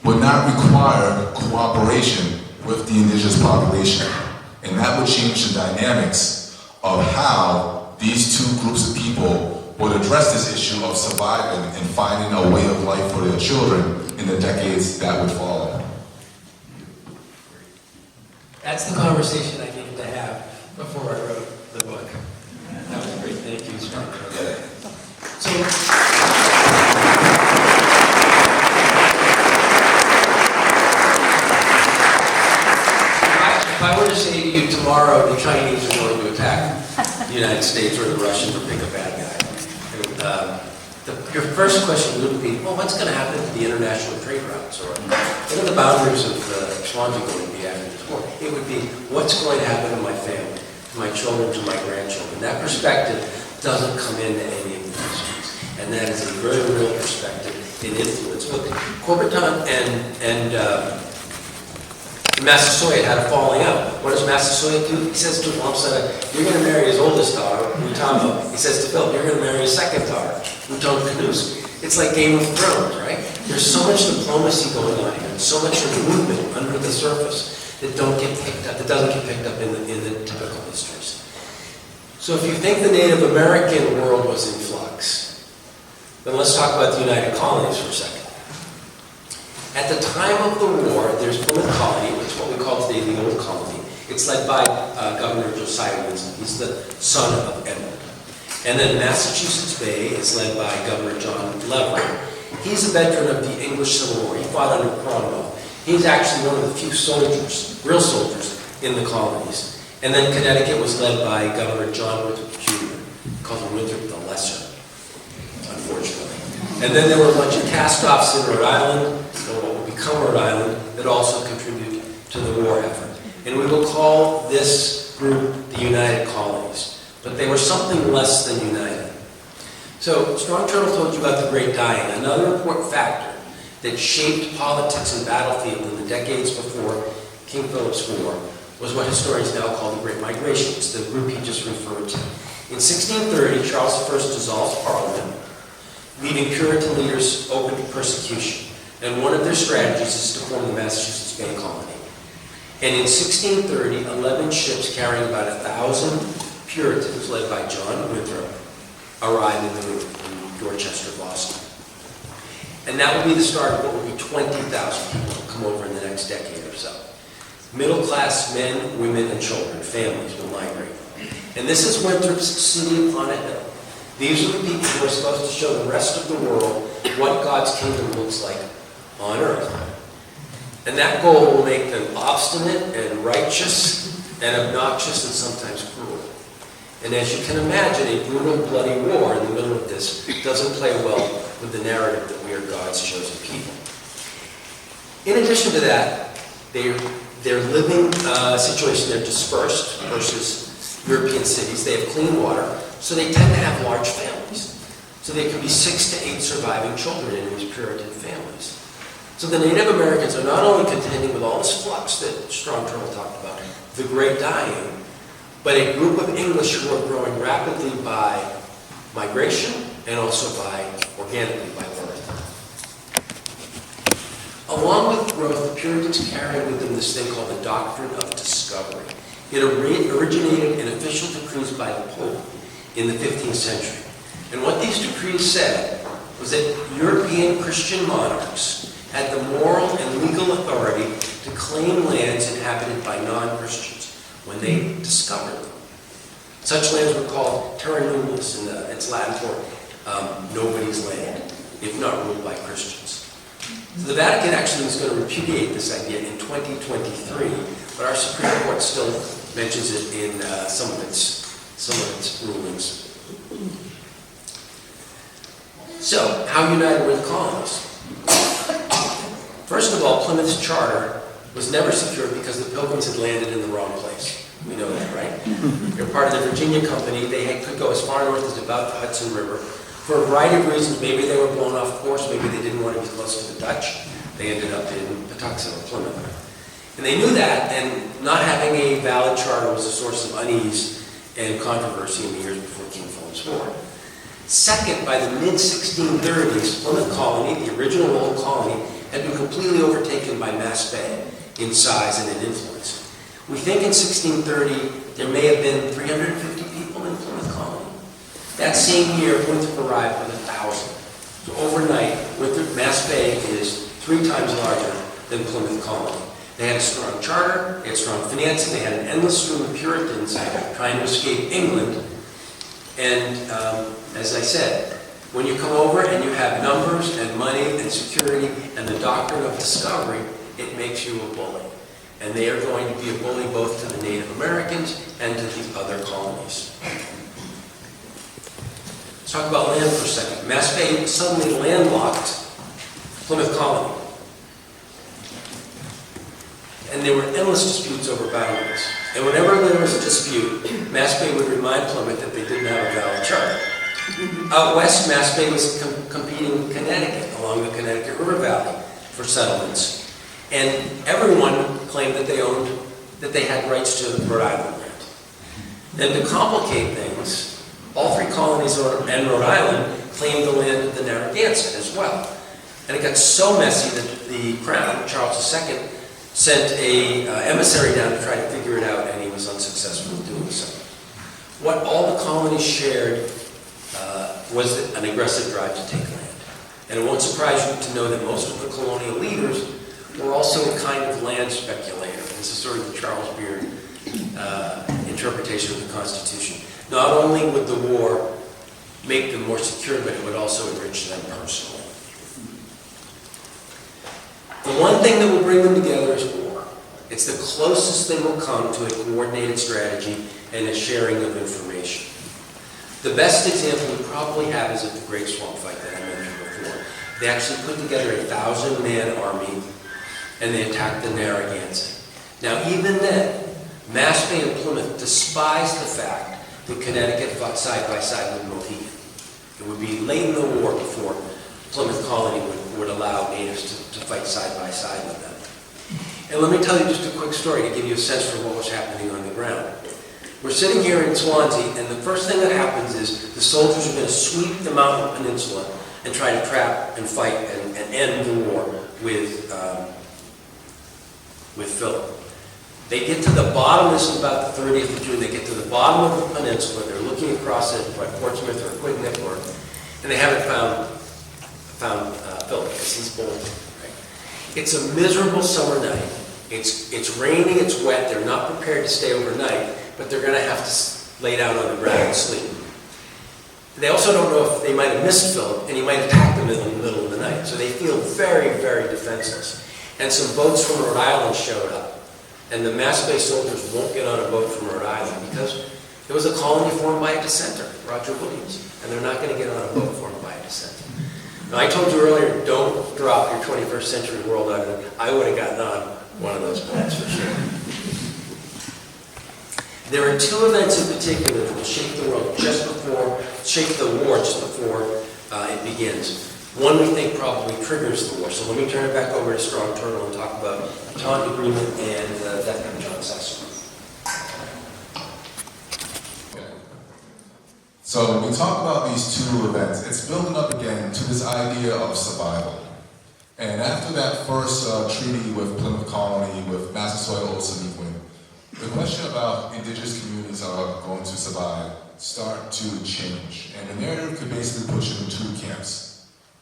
Speaker 3: would not require cooperation with the indigenous population. And that would change the dynamics of how these two groups of people would address this issue of surviving and finding a way of life for their children in the decades that would follow.
Speaker 4: That's the conversation I needed to have before I wrote the book. That was great. Thank you, Scott. So
Speaker 2: tomorrow the Chinese are going to attack the United States or the Russians or pick a bad guy. Your first question would be, well, what's going to happen to the international trade routes? Or what are the boundaries of Swansea going to be after this war? It would be, what's going to happen to my family, to my children, to my grandchildren? That perspective doesn't come into any of these things. And that is a very real perspective and influence. But Corbiton and Massasoit had a falling out. What does Massasoit do? He says to Wamsutta, you're going to marry his oldest daughter, Mutamo. He says to Philip, you're going to marry his second daughter, Muton Canusa. It's like Game of Thrones, right? There's so much diplomacy going on here, and so much movement under the surface that doesn't get picked up in the typical histories. So if you think the Native American world was in flux, then let's talk about the United Colonies for a second. At the time of the war, there's Plymouth Colony, which is what we call today the Old Colony. It's led by Governor Josiah Winston. He's the son of Edward. And then Massachusetts Bay is led by Governor John Leverett. He's a veteran of the English Civil War. He fought under Cromwell. He's actually one of the few soldiers, real soldiers, in the colonies. And then Connecticut was led by Governor John Winthrop Jr., called him Winthrop the Lesser, unfortunately. And then there were a bunch of cast-offs in Rhode Island, or what would become Rhode Island, that also contribute to the war effort. And we will call this group the United Colonies. But they were something less than united. So Strong Turtle told you about the Great Dying. Another important factor that shaped politics and battlefield in the decades before King Philip's War was what historians now call the Great Migration. It's the group he just referred to. In 1630, Charles I dissolves Parliament, leaving Puritan leaders open to persecution. And one of their strategies is to form the Massachusetts Bay Colony. And in 1630, 11 ships carrying about 1,000 Puritans, led by John Winthrop, arrived in Dorchester, Boston. And that will be the start of what will be 20,000 people who come over in the next decade or so. Middle-class men, women, and children, families will migrate. And this is Winthrop's city upon a hill. These are the people who are supposed to show the rest of the world what God's kingdom looks like on earth. And that goal will make them obstinate and righteous and obnoxious and sometimes cruel. And as you can imagine, a brutal, bloody war in the middle of this doesn't play well with the narrative that we are God's chosen people. In addition to that, their living situation, they're dispersed versus European cities. They have clean water, so they tend to have large families. So there can be 6 to 8 surviving children in these Puritan families. So the Native Americans are not only contending with all this flux that Strong Turtle talked about, the Great Dying, but a group of English who are growing rapidly by migration and also organically by birth. Along with growth, the Puritans carried with them this thing called the doctrine of discovery. It originated in official decrees by the Pope in the 15th century. And what these decrees said was that European Christian monarchs had the moral and legal authority to claim lands inhabited by non-Christians when they discovered them. Such lands were called terra nullius, and it's Latin for nobody's land, if not ruled by Christians. So the Vatican actually was going to repudiate this idea in 2023, but our Supreme Court still mentions it in some of its rulings. So, how united were the colonies? First of all, Plymouth's charter was never secured because the Pilgrims had landed in the wrong place. We know that, right? They're part of the Virginia Company. They could go as far north as about the Hudson River. For a variety of reasons, maybe they were blown off course, maybe they didn't want to be close to the Dutch. They ended up in Patuxent or Plymouth. And they knew that, and not having a valid charter was a source of unease and controversy in the years before King Philip's War. Second, by the mid-1630s, Plymouth Colony, the original old colony, had been completely overtaken by Mass Bay in size and in influence. We think in 1630 there may have been 350 people in Plymouth Colony. That same year, Winthrop arrived with 1,000. So overnight, Mass Bay is 3 times larger than Plymouth Colony. They had a strong charter, they had strong financing, they had an endless stream of Puritans trying to escape England. And as I said, when you come over and you have numbers and money and security and the doctrine of discovery, it makes you a bully. And they are going to be a bully both to the Native Americans and to the other colonies. Let's talk about land for a second. Mass Bay suddenly landlocked Plymouth Colony. And there were endless disputes over boundaries. And whenever there was a dispute, Mass Bay would remind Plymouth that they didn't have a valid charter. Out west, Mass Bay was competing with Connecticut along the Connecticut River Valley for settlements. And everyone claimed that they had rights to Rhode Island land. Then to complicate things, all three colonies and Rhode Island claimed the land of the Narragansett as well. And it got so messy that the Crown, Charles II, sent a emissary down to try to figure it out, and he was unsuccessful in doing so. What all the colonies shared was an aggressive drive to take land. And it won't surprise you to know that most of the colonial leaders were also a kind of land speculator. This is sort of the Charles Beard interpretation of the Constitution. Not only would the war make them more secure, but it would also enrich them personally. The one thing that will bring them together is war. It's the closest they will come to a coordinated strategy and a sharing of information. The best example we probably have is at the Great Swamp Fight that I mentioned before. They actually put together a 1,000-man army and they attacked the Narragansett. Now even then, Mass Bay and Plymouth despised the fact that Connecticut fought side by side with Mohegan. It would be late in the war before Plymouth Colony would allow natives to fight side by side with them. And let me tell you just a quick story to give you a sense for what was happening on the ground. We're sitting here in Swansea, and the first thing that happens is the soldiers are going to sweep the mountain peninsula and try to trap and fight and end the war with Philip. They get to the bottom, this is about the 30th of June, they get to the bottom of the peninsula, they're looking across it by Portsmouth or Quidnet, and they haven't found Philip because he's bolted. Right? It's a miserable summer night. It's raining, it's wet, they're not prepared to stay overnight, but they're going to have to lay down on the ground and sleep. They also don't know if they might have missed Philip, and he might attack them in the middle of the night. So they feel very, very defenseless. And some boats from Rhode Island showed up. And the Mass Bay soldiers won't get on a boat from Rhode Island because it was a colony formed by a dissenter, Roger Williams. And they're not going to get on a boat formed by a dissenter. Now, I told you earlier, don't drop your 21st century world on it. I would have gotten on one of those boats for sure. There are two events in particular that will shake the war just before it begins. One we think probably triggers the war. So let me turn it back over to Strong Turtle and talk about the Taunton Agreement and the death of John Cecil.
Speaker 3: Okay. So when we talk about these two events, it's building up again to this idea of survival. And after that first treaty with Plymouth Colony, with Massasoit Osanequin, the question about indigenous communities are going to survive start to change. And the narrative could basically push it in two camps.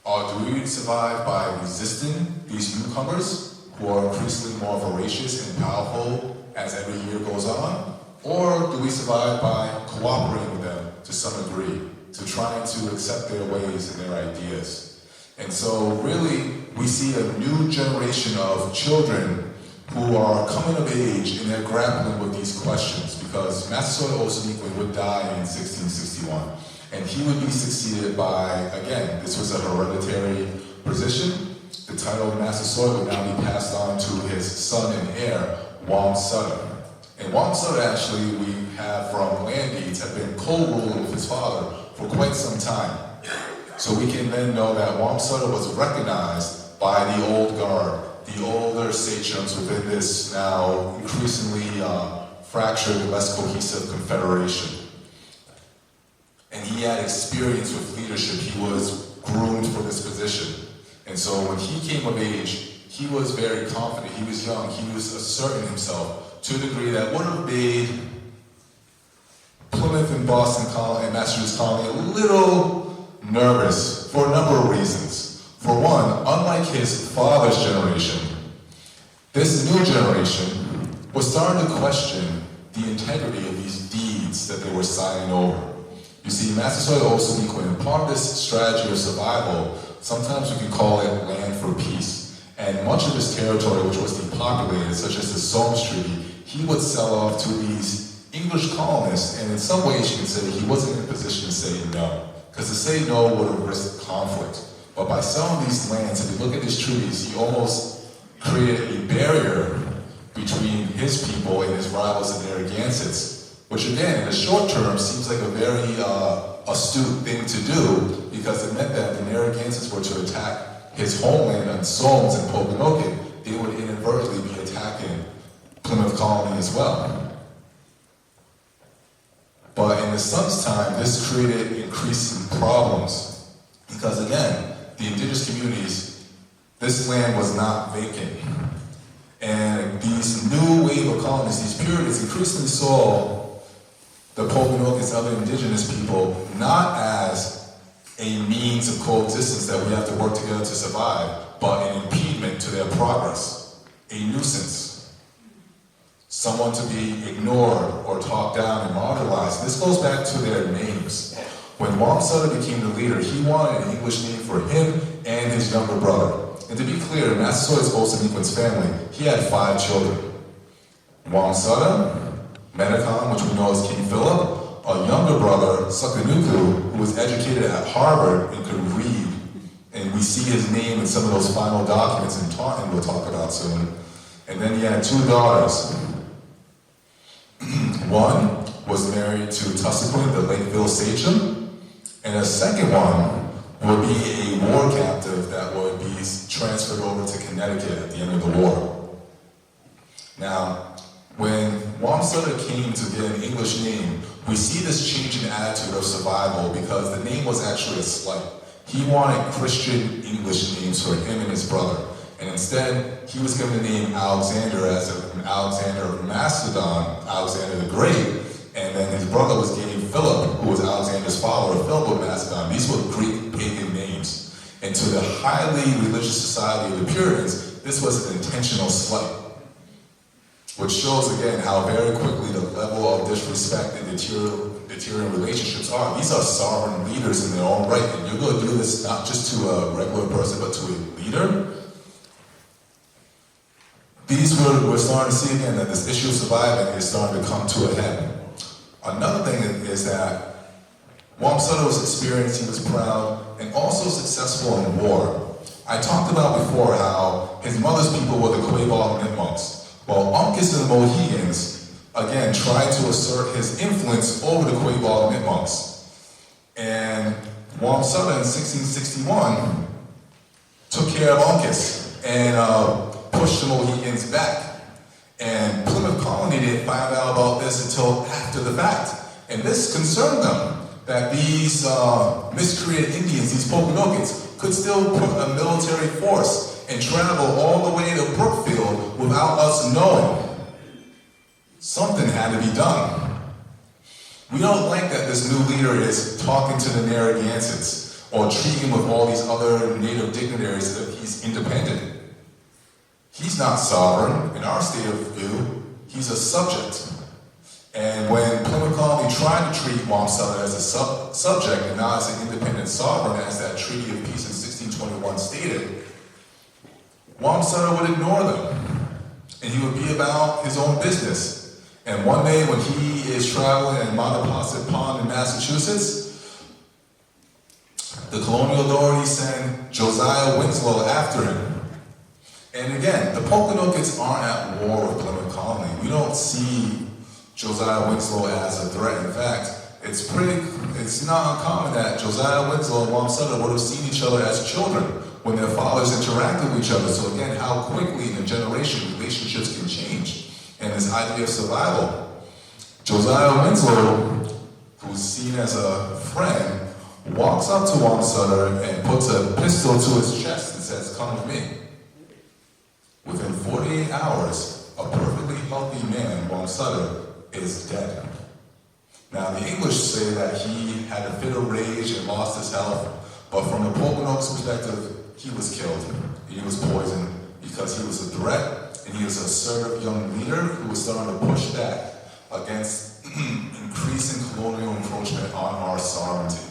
Speaker 3: Do we survive by resisting these newcomers who are increasingly more voracious and powerful as every year goes on? Or do we survive by cooperating with them to some degree, to trying to accept their ways and their ideas? And so really, we see a new generation of children who are coming of age and they're grappling with these questions because Massasoit Osanequin would die in 1661. And he would be succeeded by, again, this was a hereditary position. The title of Massasoit would now be passed on to his son and heir, Wamsutta. And Wamsutta, actually, we have from land deeds, have been co-ruling with his father for quite some time. So we can then know that Wamsutta was recognized by the old guard, the older sachems within this now increasingly fractured, less cohesive confederation. And he had experience with leadership. He was groomed for this position. And so when he came of age, he was very confident. He was young. He was asserting himself to a degree that would have made Plymouth and Boston Colony and Massachusetts Colony a little nervous for a number of reasons. For one, unlike his father's generation, this new generation was starting to question the integrity of these deeds that they were signing over. You see, Massasoit Osanequin, part of this strategy of survival, sometimes we can call it land for peace. And much of his territory, which was depopulated, such as the Soames Treaty, he would sell off to these English colonists, and in some ways you can say he wasn't in a position to say no, because to say no would have risked conflict. But by selling these lands, if you look at his treaties, he almost created a barrier between his people and his rivals, the Narragansetts, which again, in the short term, seems like a very astute thing to do, because it meant that the Narragansetts were to attack his homeland on Solms and Pokanoket, they would inadvertently be attacking Plymouth Colony as well. But in the son's time, this created increasing problems, because again, the indigenous communities, this land was not vacant. And these new wave of colonies, these periods, increasingly saw the Pokanokets and other indigenous people not as a means of coexistence that we have to work together to survive, but an impediment to their progress, a nuisance, someone to be ignored or talked down and marginalized. This goes back to their names. When Wamsutta became the leader, he wanted an English name for him and his younger brother. And to be clear, Massasoit's Osanequin's family, he had 5 children. Wamsutta, Menacon, which we know as King Philip, a younger brother, Sukanuku, who was educated at Harvard and could read. And we see his name in some of those final documents in Taunton we'll talk about soon. And then he had 2 daughters. One was married to Tussaquin, the Lakeville sachem, and a second one would be a war captive that would be transferred over to Connecticut at the end of the war. Now, when Wamsutta came to get an English name, we see this change in attitude of survival because the name was actually a slight. He wanted Christian English names for him and his brother. And instead, he was given the name Alexander as an Alexander of Macedon, Alexander the Great. And then his brother was named Philip, who was Alexander's follower, Philip of Macedon. These were Greek pagan names. And to the highly religious society of the Puritans, this was an intentional slight, which shows again how very quickly the level of disrespect and deteriorating relationships are. These are sovereign leaders in their own right, and you're going to do this not just to a regular person, but to a leader. We're starting to see again that this issue of surviving is starting to come to a head. Another thing is that Wamsutta was experienced, he was proud, and also successful in war. I talked about before how his mother's people were the Quabog Nipmunks. Well, Uncas and the Mohegans, again, tried to assert his influence over the Quabog Nipmunks. And Wamsutta in 1661 took care of Uncas and pushed the Mohegans back. And Plymouth Colony didn't find out about this until after the fact. And this concerned them, that these miscreated Indians, these Pokanokets, could still put a military force and travel all the way to Brookfield without us knowing. Something had to be done. We don't like that this new leader is talking to the Narragansetts or treating with all these other native dignitaries as if he's independent. He's not sovereign. In our state of view, he's a subject. And when Plymouth Colony tried to treat Wamsutta as a subject and not as an independent sovereign, as that Treaty of Peace in 1621 stated, Wamsutta would ignore them. And he would be about his own business. And one day when he is traveling in Monoposset Pond in Massachusetts, the colonial authorities send Josiah Winslow after him. And again, the Pokanokets aren't at war with Plymouth Colony. We don't see Josiah Winslow as a threat. In fact, it's not uncommon that Josiah Winslow and Wamsutta would have seen each other as children when their fathers interacted with each other. So again, how quickly in a generation relationships can change. And this idea of survival. Josiah Winslow, who's seen as a friend, walks up to Wamsutta and puts a pistol to his chest and says, "Come with me." Within 48 hours, a perfectly healthy man, Wamsutta, is dead. Now, the English say that he had a fit of rage and lost his health, but from the Pokanok's perspective, he was killed. He was poisoned because he was a threat, and he was an assertive young leader who was starting to push back against increasing colonial encroachment on our sovereignty.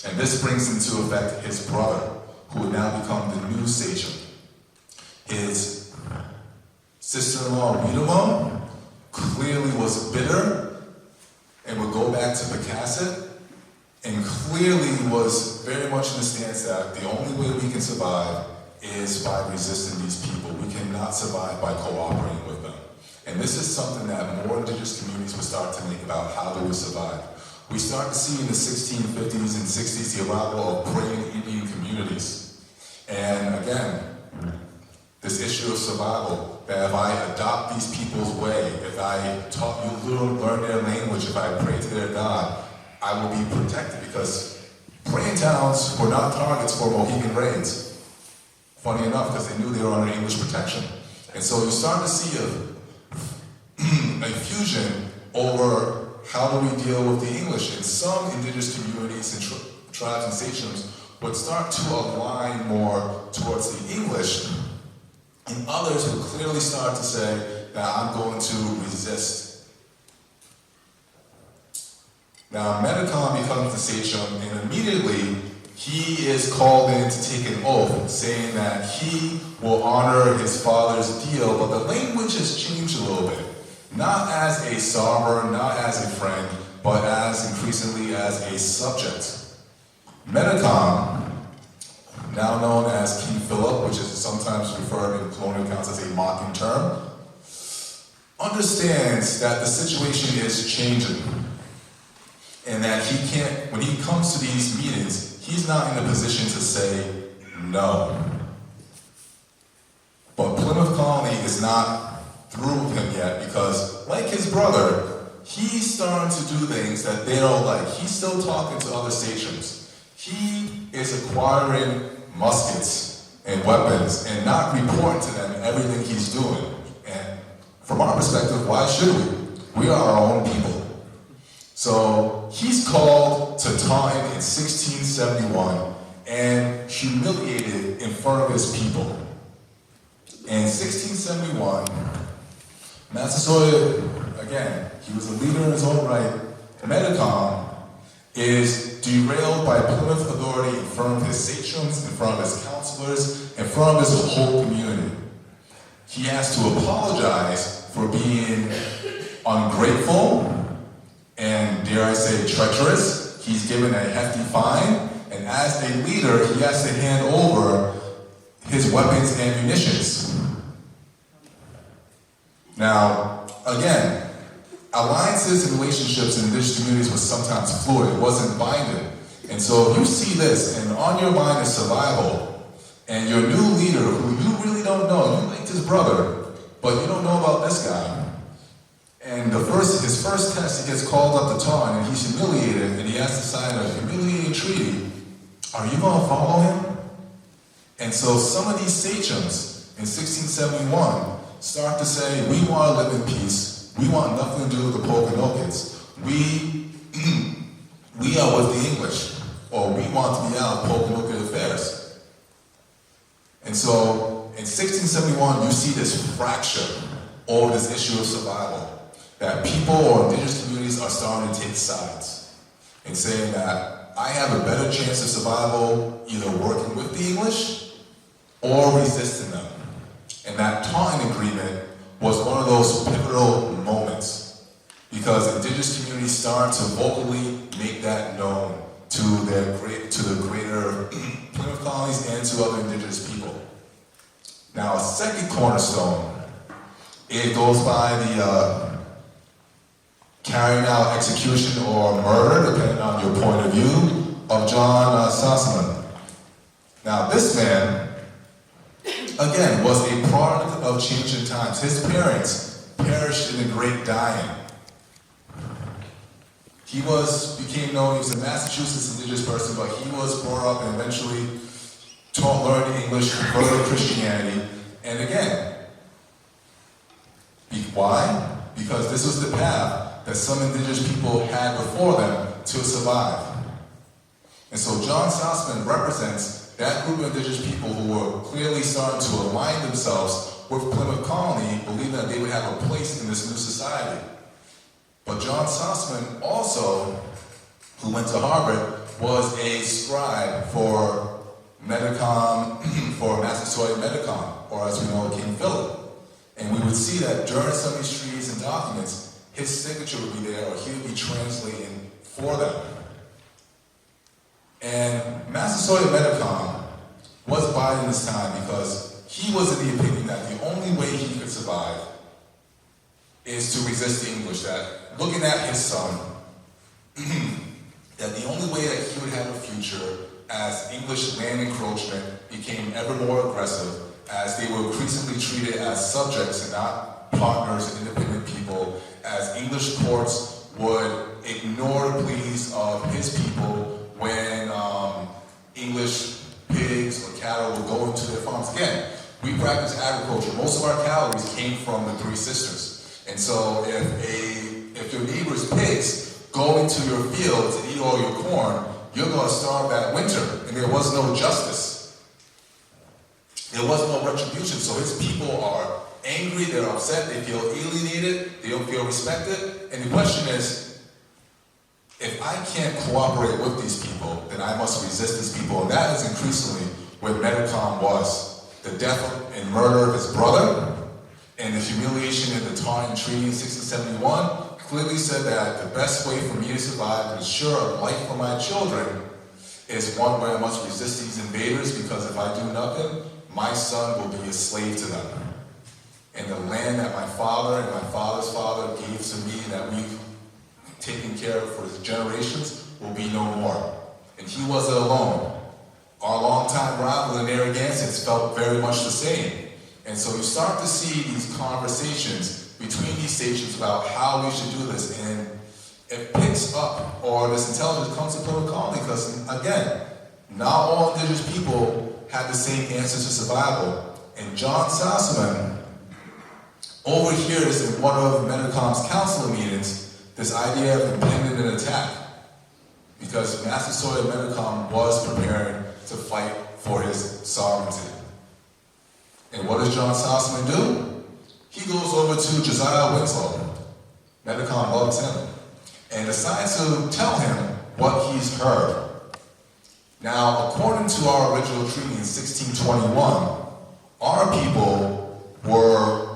Speaker 3: And this brings into effect his brother, who would now become the new sachem. his sister-in-law, Rita, clearly was bitter and would go back to Pokanoket, and clearly was very much in the stance that the only way we can survive is by resisting these people. We cannot survive by cooperating with them. And this is something that more indigenous communities will start to think about, how do we survive. We start to see in the 1650s and 60s the arrival of praying Indian communities. And again, this issue of survival, that if I adopt these people's way, if I taught you learn their language, if I pray to their God, I will be protected, because praying towns were not targets for Mohegan raids. Funny enough, because they knew they were under English protection. And so you start to see a fusion over how do we deal with the English. And some indigenous communities and tribes and sachems would start to align more towards the English, and others would clearly start to say that I'm going to resist. Now, Metacom becomes the sachem, and immediately he is called in to take an oath, saying that he will honor his father's deal, but the language has changed a little bit. Not as a sovereign, not as a friend, but as increasingly as a subject. Metacom, now known as King Philip, which is sometimes referred in colonial accounts as a mocking term, understands that the situation is changing, and that he can't, when he comes to these meetings, he's not in a position to say no. But Plymouth Colony is not through with him yet, because like his brother, he's starting to do things that they don't like. He's still talking to other sachems. He is acquiring muskets and weapons and not reporting to them everything he's doing. And from our perspective, why should we? We are our own people. So he's called to Taunton in 1671 and humiliated in front of his people. In 1671, Massasoit, again, he was a leader in his own right. Metacom is derailed by Plymouth authority in front of his sachems, in front of his counselors, in front of his whole community. He has to apologize for being ungrateful and, dare I say, treacherous. He's given a hefty fine, and as a leader, he has to hand over his weapons and munitions. Now, again, alliances and relationships in indigenous communities was sometimes fluid. It wasn't binding. And so if you see this, and on your mind is survival, and your new leader, who you really don't know, you liked his brother, but you don't know about this guy, and his first test, he gets called up to Taunton, and he's humiliated, and he has to sign a humiliating treaty. Are you going to follow him? And so some of these sachems in 1671 start to say, we want to live in peace. We want nothing to do with the Pokanokets. We are with the English, or we want to be out of Pokanoket affairs. And so in 1671, you see this fracture over this issue of survival, that people or indigenous communities are starting to take sides and saying that I have a better chance of survival either working with the English or resisting them. And that Taunton Agreement was one of those pivotal moments, because indigenous communities started to vocally make that known to the greater Plymouth colonies and to other indigenous people. Now, a second cornerstone, it goes by the carrying out execution or murder, depending on your point of view, of John Sossaman. Now, this man, again, was a product of changing times. His parents perished in the Great Dying. He became known, he was a Massachusetts indigenous person, but he was brought up and eventually learned English, converted to Christianity. And again, why? Because this was the path that some indigenous people had before them to survive. And so John Sossaman represents that group of indigenous people who were clearly starting to align themselves with Plymouth Colony, believing that they would have a place in this new society. But John Sossaman also, who went to Harvard, was a scribe for Metacom, for Massasoit Metacom. or as we know, King Philip. And we would see that during some of these treaties and documents, his signature would be there, or he would be translating for them. And Massasoit Metacom was biding his time because he was of the opinion that the only way he could survive is to resist the English. That looking at his son, that the only way that he would have a future as English land encroachment became ever more aggressive, as they were increasingly treated as subjects and not partners and independent people, as English courts would ignore the pleas of his people when English pigs or cattle would go into their farms. Again, we practice agriculture. Most of our calories came from the Three Sisters. And so if your neighbor's pigs go into your fields and eat all your corn, you're going to starve that winter. And there was no justice. There was no retribution. So his people are angry, they're upset, they feel alienated, they don't feel respected. And the question is, if I can't cooperate with these people, then I must resist these people. And that is increasingly what Metacom was. The death and murder of his brother, and the humiliation in the Taunton Treaty in 1671 clearly said that the best way for me to survive and ensure a life for my children is one where I must resist these invaders, because if I do nothing, my son will be a slave to them. And the land that my father and my father's father gave to me, that we've taken care of for generations, will be no more. And he wasn't alone. Our longtime rival in Narragansett felt very much the same. And so you start to see these conversations between these stations about how we should do this. And it picks up, or this intelligence comes to Plymouth Colony, because again, not all indigenous people had the same answers to survival. And John Sassaman overhears in one of Metacom's council meetings this idea of impending an attack, because Massasoit Metacom was preparing to fight for his sovereignty. And what does John Sassaman do? He goes over to Josiah Winslow. Metacom loves him, and decides to tell him what he's heard. Now, according to our original treaty in 1621, our people were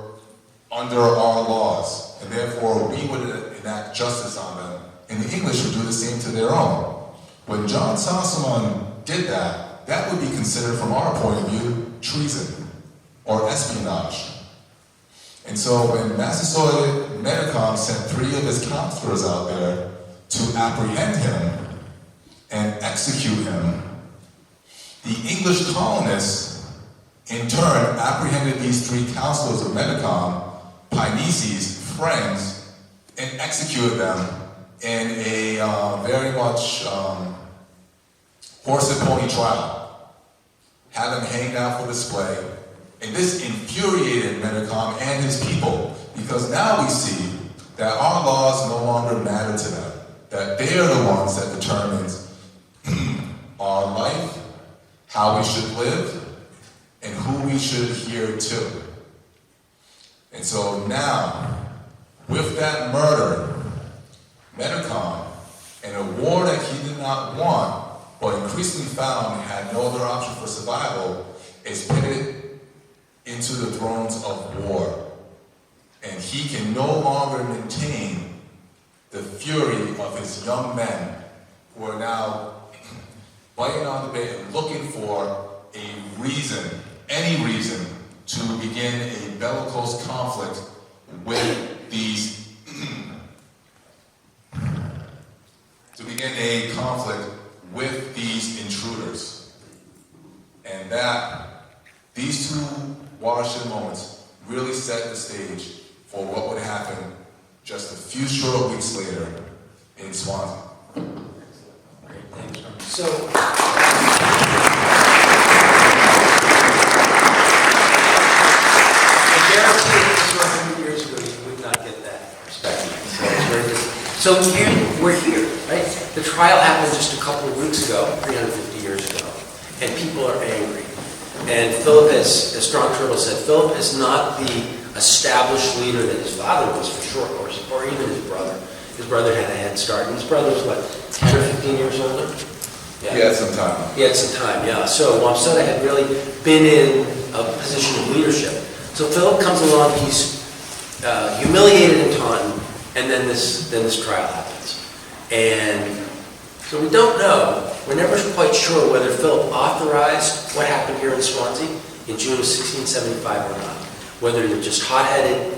Speaker 3: under our laws, and therefore we would enact justice on them, and the English would do the same to their own. When John Sassaman did that, that would be considered, from our point of view, treason or espionage. And so when Massasoit Metacom sent 3 of his counselors out there to apprehend him and execute him, the English colonists in turn apprehended these 3 counselors of Metacom, Pineses, friends, and executed them in a very much horse and pony trial. Had them hanged out for display. And this infuriated Metacom and his people, because now we see that our laws no longer matter to them, that they are the ones that determines our life, how we should live, and who we should adhere to. And so now, with that murder, Metacom, and a war that he did not want, but increasingly found had no other option for survival, is pitted into the thrones of war. And he can no longer maintain the fury of his young men who are now biting on the bait and looking for a reason, any reason, to begin a bellicose conflict with these intruders. And these 2 watershed moments really set the stage for what would happen just a few short weeks later in Swansea.
Speaker 4: Great, thanks, Norman. So, I guarantee if this were 100 years ago, you would not get that perspective. So here, we're here, right? The trial happened just a couple of weeks ago, 350 years ago, and people are angry. And Philip has, as Strong Turtle said, Philip is not the established leader that his father was, for sure, or even his brother. His brother had a head start, and his brother's what, 10 or 15 years older?
Speaker 3: Yeah, had some time.
Speaker 4: He had some time, yeah. So Wamsutta had really been in a position of leadership. So Philip comes along, he's humiliated and taunted, and then this trial happens. And so we don't know, we're never quite sure whether Philip authorized what happened here in Swansea in June of 1675 or not. Whether they're just hot-headed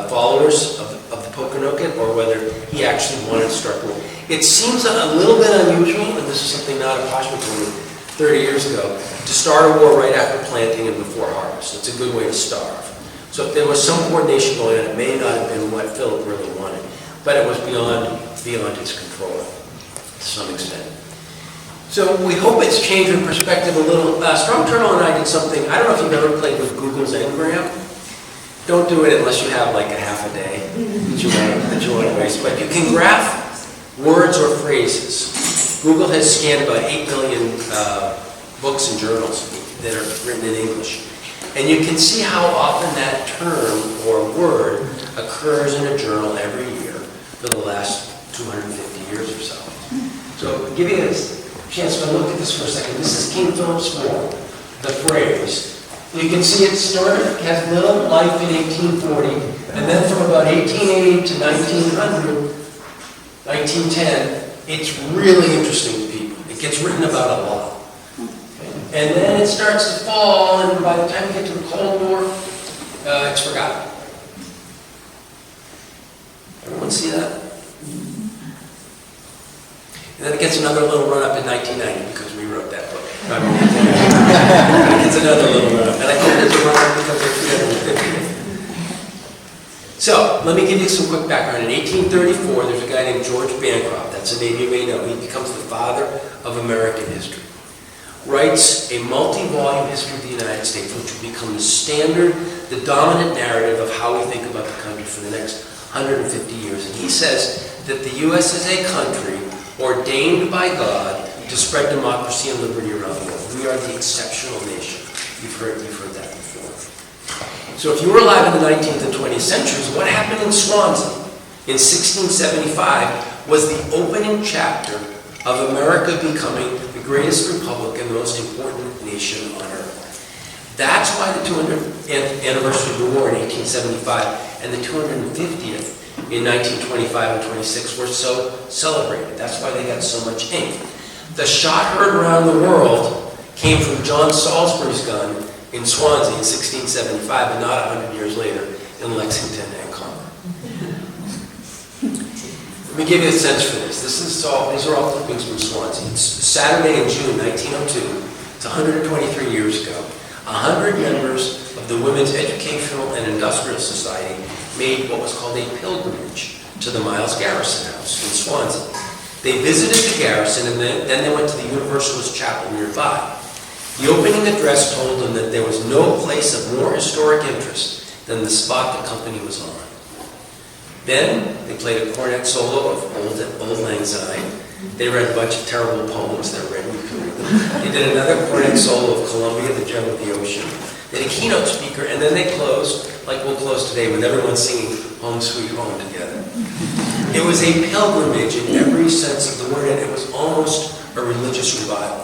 Speaker 4: followers of the Pokanoket, or whether he actually wanted to start war. It seems a little bit unusual, and this is something not impossible for me 30 years ago, to start a war right after planting and before harvest. It's a good way to starve. So if there was some coordination going on, it may not have been what Philip really wanted, but it was beyond his control to some extent. So we hope it's changed in perspective a little. Strong Turtle and I did something, I don't know if you've ever played with Google's Ngram. Don't do it unless you have like a half a day that you want to waste. But you can graph words or phrases. Google has scanned about 8 million books and journals that are written in English. And you can see how often that term or word occurs in a journal every year for the last 250 years or so. So I'll give you a chance to look at this for a second. This is King Philip's War, the phrase. You can see it started, has little life in 1840, and then from about 1880 to 1900, 1910, it's really interesting to people. It gets written about a lot. And then it starts to fall, and by the time you get to the Cold War, it's forgotten. Everyone see that? And then it gets another little run-up in 1990, because we wrote that book. It gets another little run-up. And I hope there's a run-up because they're 350. So, let me give you some quick background. In 1834, there's a guy named George Bancroft. That's a name you may know. He becomes the father of American history. Writes a multi-volume history of the United States, which will become the standard, the dominant narrative of how we think about the country for the next 150 years. And he says that the U.S. is a country ordained by God to spread democracy and liberty around the world. We are the exceptional nation. You've heard that before. So if you were alive in the 19th and 20th centuries, what happened in Swansea in 1675 was the opening chapter of America becoming the greatest republic and the most important nation on earth. That's why the 200th anniversary of the war in 1875 and the 250th in 1925 and 26 were so celebrated. That's why they got so much ink. The shot heard around the world came from John Salisbury's gun in Swansea in 1675, and not 100 years later in Lexington and Concord. Let me give you a sense for this. These are all clippings from Swansea. It's Saturday in June 1902. It's 123 years ago. 100 members of the Women's Educational and Industrial Society made what was called a pilgrimage to the Miles Garrison House in Swansea. They visited the garrison, and then they went to the Universalist Chapel nearby. The opening address told them that there was no place of more historic interest than the spot the company was on. Then they played a cornet solo of Old Lang Syne. They read a bunch of terrible poems. They're read. They did another cornet solo of Columbia, the Gem of the Ocean. They had a keynote speaker, and then they closed, like we'll close today, with everyone singing Home Sweet Home together. It was a pilgrimage in every sense of the word, and it was almost a religious revival.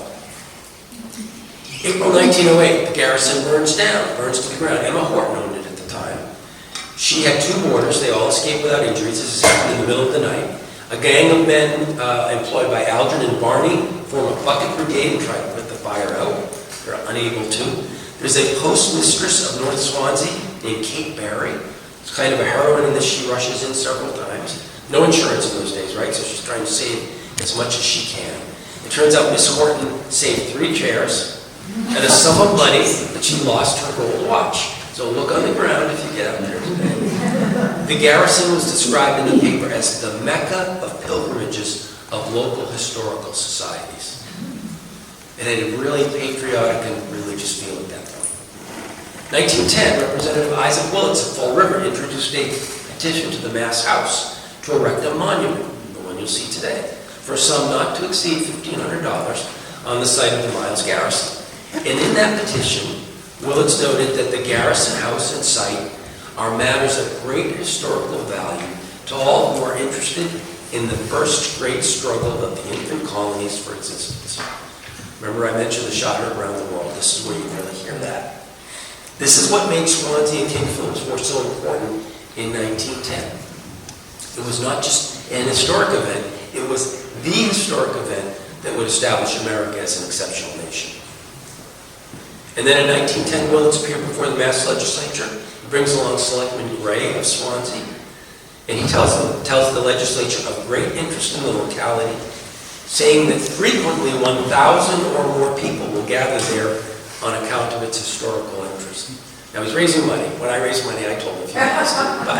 Speaker 4: April 1908, the garrison burns to the ground. Emma Horton owned it at the time. She had 2 boarders. They all escaped without injuries. This happened in the middle of the night. A gang of men employed by Aldrin and Barney form a bucket brigade and try to put the fire out. They're unable to. There's a postmistress of North Swansea named Kate Barry. It's kind of a heroine in this. She rushes in several times. No insurance in those days, right? So she's trying to save as much as she can. It turns out Miss Horton saved 3 chairs and a sum of money, but she lost her gold watch. So look on the ground if you get out there today. The garrison was described in the paper as the Mecca of pilgrimages of local historical societies. It had a really patriotic and religious feel at that point. 1910, Representative Isaac Willits of Fall River introduced a petition to the Mass House to erect a monument, the one you'll see today, for a sum not to exceed $1,500 on the site of the Miles Garrison. And in that petition, Willits noted that the Garrison House and site are matters of great historical value to all who are interested in the first great struggle of the infant colonies for existence. Remember I mentioned the shot heard around the world. This is where you really hear that. This is what made Swansea and King Philip's War so important in 1910. It was not just an historic event, it was the historic event that would establish America as an exceptional nation. And then in 1910, Willits appeared before the Mass Legislature. He brings along Selectman Gray of Swansea, and he tells the legislature of great interest in the locality, saying that frequently 1,000 or more people will gather there on account of its historical interest. Now he's raising money. When I raised money, I told him if you asked him, but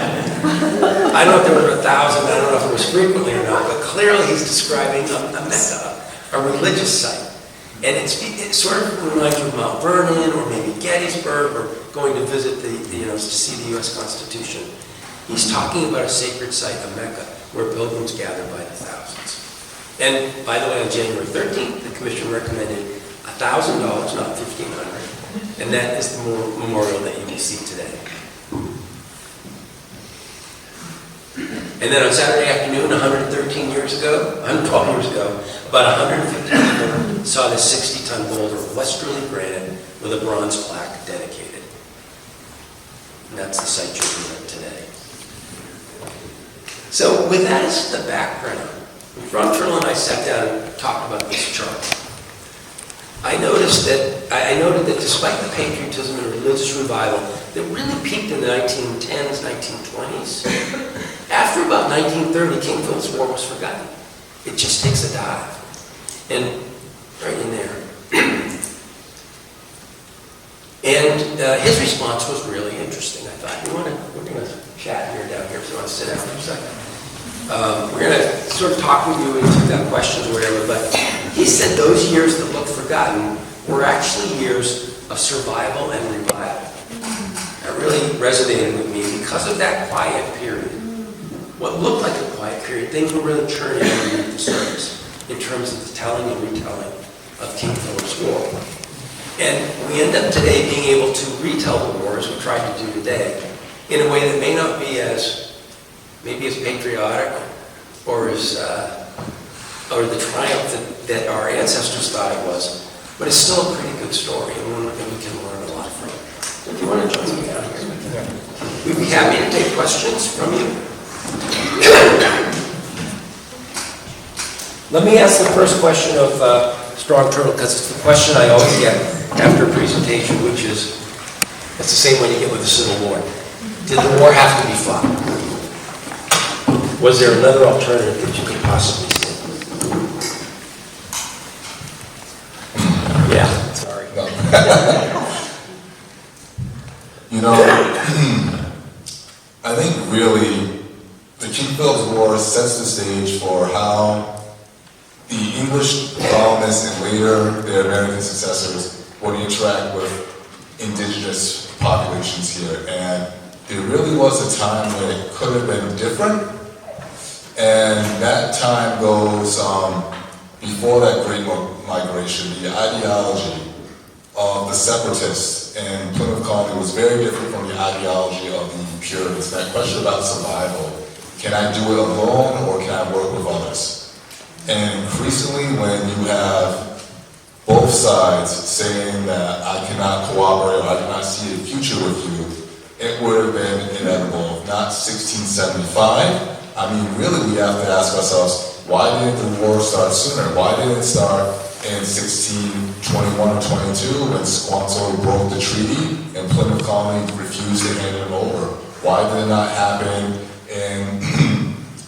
Speaker 4: I don't know if there were 1,000, I don't know if it was frequently or not, but clearly he's describing a Mecca, a religious site. And it sort of reminds you of Mount Vernon or maybe Gettysburg or going to visit to see the U.S. Constitution. He's talking about a sacred site, a Mecca, where pilgrims gather by the thousands. And by the way, on January 13th, the commission recommended $1,000, not $1,500. And that is the memorial that you will see today. And then on Saturday afternoon, 112 years ago, about 150 people saw this 60-ton boulder of westerly granite with a bronze plaque dedicated. And that's the site you're looking at today. So with that as the background, Ron Turtle and I sat down and talked about this chart. I noted that despite the patriotism and religious revival that really peaked in the 1910s, 1920s, after about 1930, King Philip's War was forgotten. It just takes a dive. And right in there. And his response was really interesting. I thought, we're going to chat here down here, so I want to sit down for a second. We're going to sort of talk with you and if you've got questions or whatever, but he said those years that look forgotten were actually years of survival and revival. That really resonated with me because of that quiet period. What looked like a quiet period, things were really churning underneath the surface in terms of the telling and retelling of King Philip's War. And we end up today being able to retell the war as we tried to do today in a way that may not be as patriotic or or the triumph that our ancestors thought it was, but it's still a pretty good story and one that we can learn a lot from. So if you want to join me down here, we'd be happy to take questions from you. Let me ask the first question of Strong Turtle, because it's the question I always get after a presentation, which is, it's the same one you get with the Civil War. Did the war have to be fought? Was there another alternative that you could possibly see? Yeah, sorry.
Speaker 3: No. I think really the King Philip's War sets the stage for how the English colonists and later their American successors would interact with indigenous populations here. And there really was a time when it could have been different. And that time goes before that Great Migration. The ideology of the separatists in Plymouth Colony was very different from the ideology of the Puritans. That question about survival. Can I do it alone or can I work with others? And increasingly when you have both sides saying that I cannot cooperate or I do not see a future with you, it would have been inevitable. If not 1675, I mean really we have to ask ourselves, why didn't the war start sooner? Why didn't it start in 1621 or 22 when Swansea broke the treaty and Plymouth Colony refused to hand it over? Why did it not happen in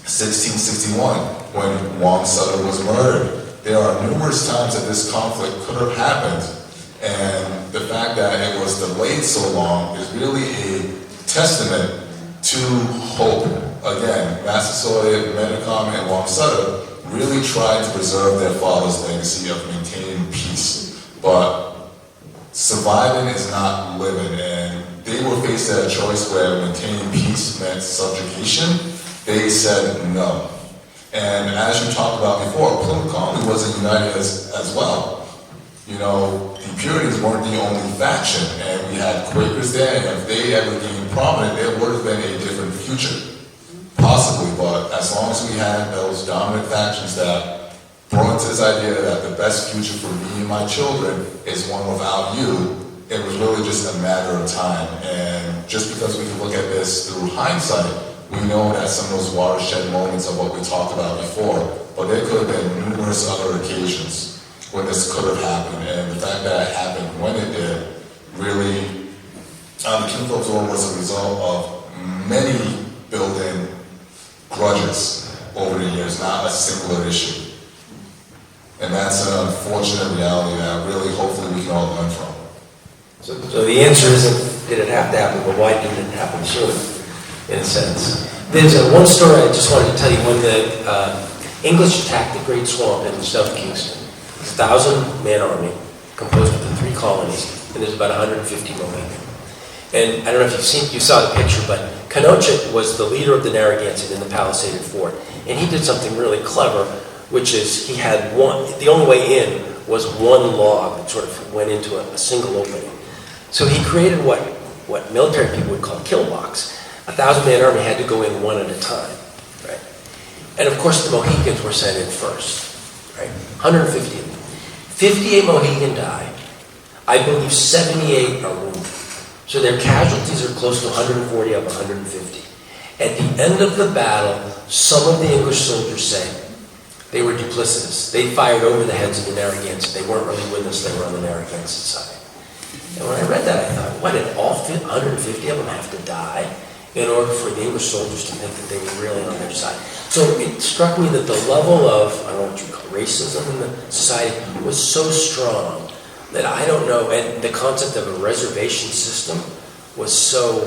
Speaker 3: 1661 when Wong Sutter was murdered? There are numerous times that this conflict could have happened, and the fact that it was delayed so long is really a testament to hope. Again, Massasoit, Metacom, and Wong Sutter really tried to preserve their father's legacy of maintaining peace, but surviving is not living, and they were faced at a choice where maintaining peace meant subjugation. They said no. And as you talked about before, Plymouth Colony wasn't united as well. You know, the Puritans weren't the only faction, and we had Quakers there, and if they ever became prominent, there would have been a different future. Possibly, but as long as we had those dominant factions that brought into this idea that the best future for me and my children is one without you, it was really just a matter of time. And just because we can look at this through hindsight, we know that some of those watershed moments of what we talked about before, but there could have been numerous other occasions when this could have happened. And the fact that it happened when it did, really, the King Philip's War was a result of many built-in grudges over the years, not a singular issue. And that's an unfortunate reality that really, hopefully, we can all learn from.
Speaker 4: So the answer isn't, did it have to happen, but why didn't it happen sooner, in a sense? There's one story I just wanted to tell you. When the English attacked the Great Swamp in South Kingston, it's a 1,000-man army composed of the 3 colonies, and there's about 150 Mohegan. And I don't know if you saw the picture, but Pokanoket was the leader of the Narragansett in the palisaded fort. And he did something really clever, which is he had the only way in was one log that sort of went into a single opening. So he created what military people would call kill blocks. 1,000-man army had to go in one at a time, right? And of course the Mohegans were sent in first, right? 150 of them. 58 Mohegan died. I believe 78 are wounded. So their casualties are close to 140 of 150. At the end of the battle, some of the English soldiers say they were duplicitous. They fired over the heads of the Narragansett. They weren't really with us, they were on the Narragansett side. And when I read that, I thought, what, did all 150 of them have to die in order for the English soldiers to think that they were really on their side? So it struck me that the level of, I don't know what you call racism in the society was so strong that I don't know, and the concept of a reservation system was so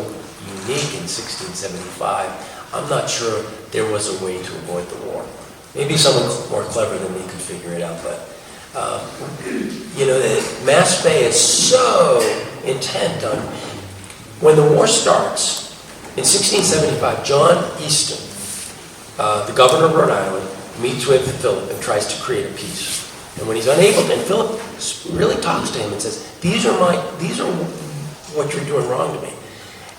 Speaker 4: unique in 1675, I'm not sure there was a way to avoid the war. Maybe someone more clever than me could figure it out, but Mass Bay is so intent on, when the war starts, in 1675, John Easton, the governor of Rhode Island, meets with Philip and tries to create a peace. And when he's unable, and Philip really talks to him and says, these are what you're doing wrong to me.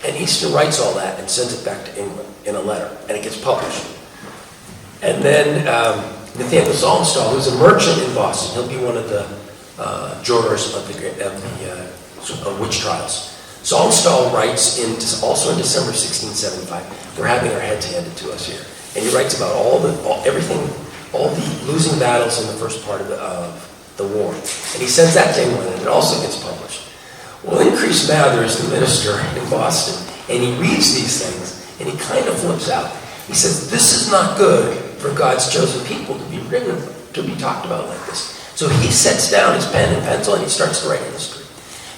Speaker 4: And Easton writes all that and sends it back to England in a letter, and it gets published. And then Nathaniel Saltonstall, who's a merchant in Boston, he'll be one of the jurors of the witch trials. Saltonstall writes also in December 1675, we're having our heads handed to us here. And he writes about all the losing battles in the first part of the war. And he sends that to England, and it also gets published. Well, Increase Mather is the minister in Boston, and he reads these things, and he kind of flips out. He says, this is not good for God's chosen people to be written, to be talked about like this. So he sets down his pen and pencil, and he starts to write a history.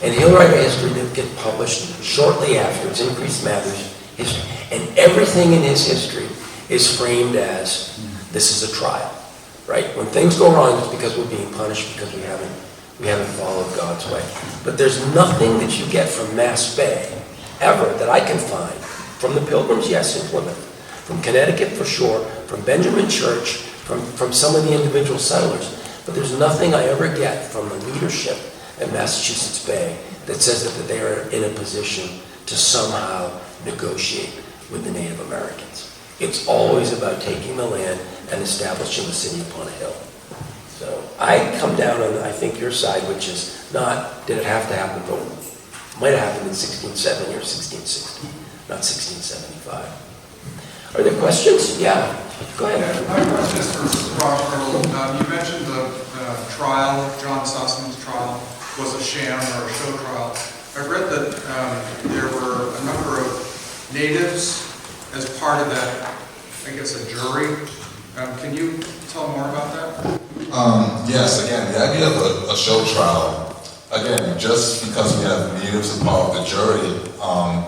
Speaker 4: And he'll write a history that gets published shortly after. It's Increase Mather's history. And everything in his history is framed as, this is a trial, right? When things go wrong, it's because we're being punished because we haven't followed God's way. But there's nothing that you get from Mass Bay, ever, that I can find, from the Pilgrims, yes, in Plymouth, from Connecticut for sure, from Benjamin Church, from some of the individual settlers, but there's nothing I ever get from the leadership at Massachusetts Bay that says that they are in a position to somehow negotiate with the Native Americans. It's always about taking the land and establishing a city upon a hill. So I come down on, I think, your side, which is not, did it have to happen, but it might have happened in 1670 or 1660, not 1675. Are there questions? Yeah, go ahead.
Speaker 5: Yeah, my question is for Rob Earl. You mentioned the trial, John Sussman's trial, was a sham or a show trial. I read that there were a number of natives as part of that, I guess, a jury. Can you tell more about that?
Speaker 3: Yes, again, the idea of a show trial, again, just because we have natives as part of the jury,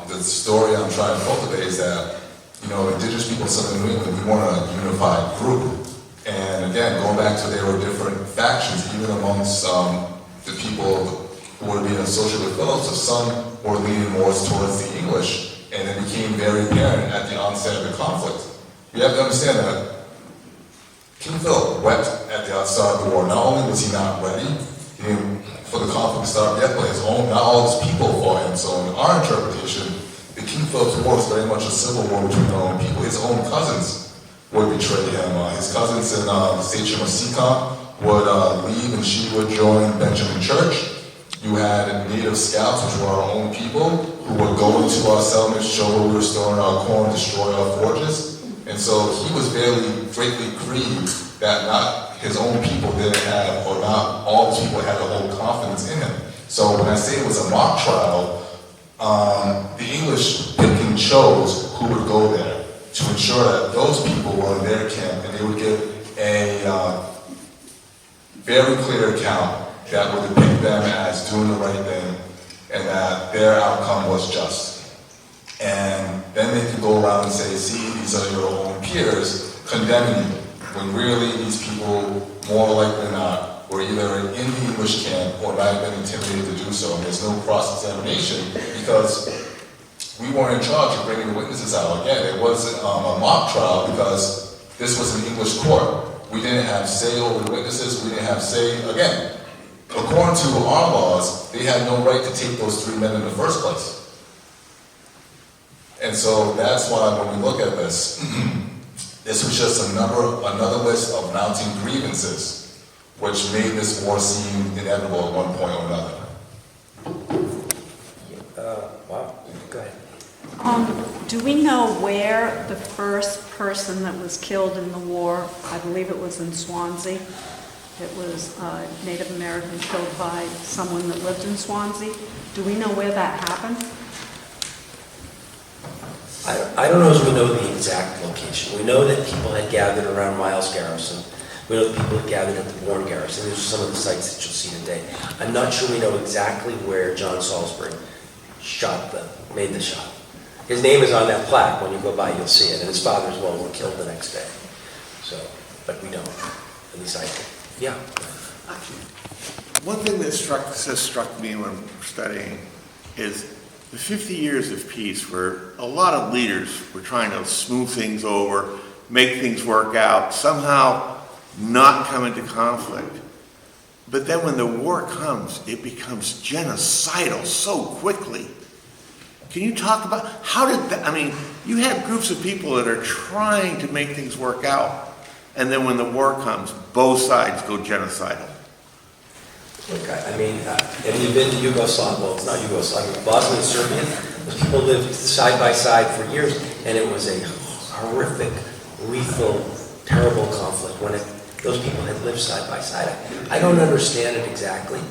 Speaker 3: the story I'm trying to cultivate is that, indigenous people in Southern New England, we want a unified group. And again, going back to there were different factions, even amongst the people who were being associated with Phillips, so some were leaning more towards the English, and it became very apparent at the onset of the conflict. We have to understand that King Philip wept at the outset of the war. Not only was he not ready for the conflict to start yet, but not all his people fought him. So in our interpretation, the King Philip's War was very much a civil war between their own people. His own cousins would betray him. His cousins in Station Seacom would leave and she would join Benjamin Church. You had Native Scouts, which were our own people, who would go into our settlements, show where we were storing our corn, destroy our forges. And so he was greatly grieved that not his own people didn't have, or not all the people had the whole confidence in him. So when I say it was a mock trial, the English picked and chose who would go there to ensure that those people were in their camp, and they would give a very clear account that would depict them as doing the right thing and that their outcome was just. And then they could go around and say, see, these are your own peers condemning you, when really these people, more likely than not, were either in the English camp or might have been intimidated to do so. And there's no cross-examination because we weren't in charge of bringing the witnesses out. Again, it was a mock trial because this was an English court. We didn't have say over the witnesses. We didn't have say, again, according to our laws, they had no right to take those 3 men in the first place. And so that's why when we look at this, this was just another list of mounting grievances, which made this war seem inevitable at one point or another.
Speaker 4: Wow, go ahead.
Speaker 6: Do we know where the first person that was killed in the war, I believe it was in Swansea, it was a Native American killed by someone that lived in Swansea? Do we know where that happened?
Speaker 4: I don't know if we know the exact location. We know that people had gathered around Miles Garrison. We know that people had gathered at the Bourne Garrison. These are some of the sites that you'll see today. I'm not sure we know exactly where John Salisbury made the shot. His name is on that plaque. When you go by, you'll see it. And his father as well were killed the next day. So, but we don't. At least I think. Yeah.
Speaker 7: One thing that struck me when studying is the 50 years of peace, where a lot of leaders were trying to smooth things over, make things work out, somehow not come into conflict. But then when the war comes, it becomes genocidal so quickly. Can you talk about how did that, I mean, you have groups of people that are trying to make things work out, and then when the war comes, both sides go genocidal.
Speaker 4: Look, I mean, have you been to Yugoslavia? Well, it's not Yugoslavia. Bosnia and Serbia. Those people lived side by side for years, and it was a horrific, lethal, terrible conflict when those people had lived side by side. I don't understand it exactly,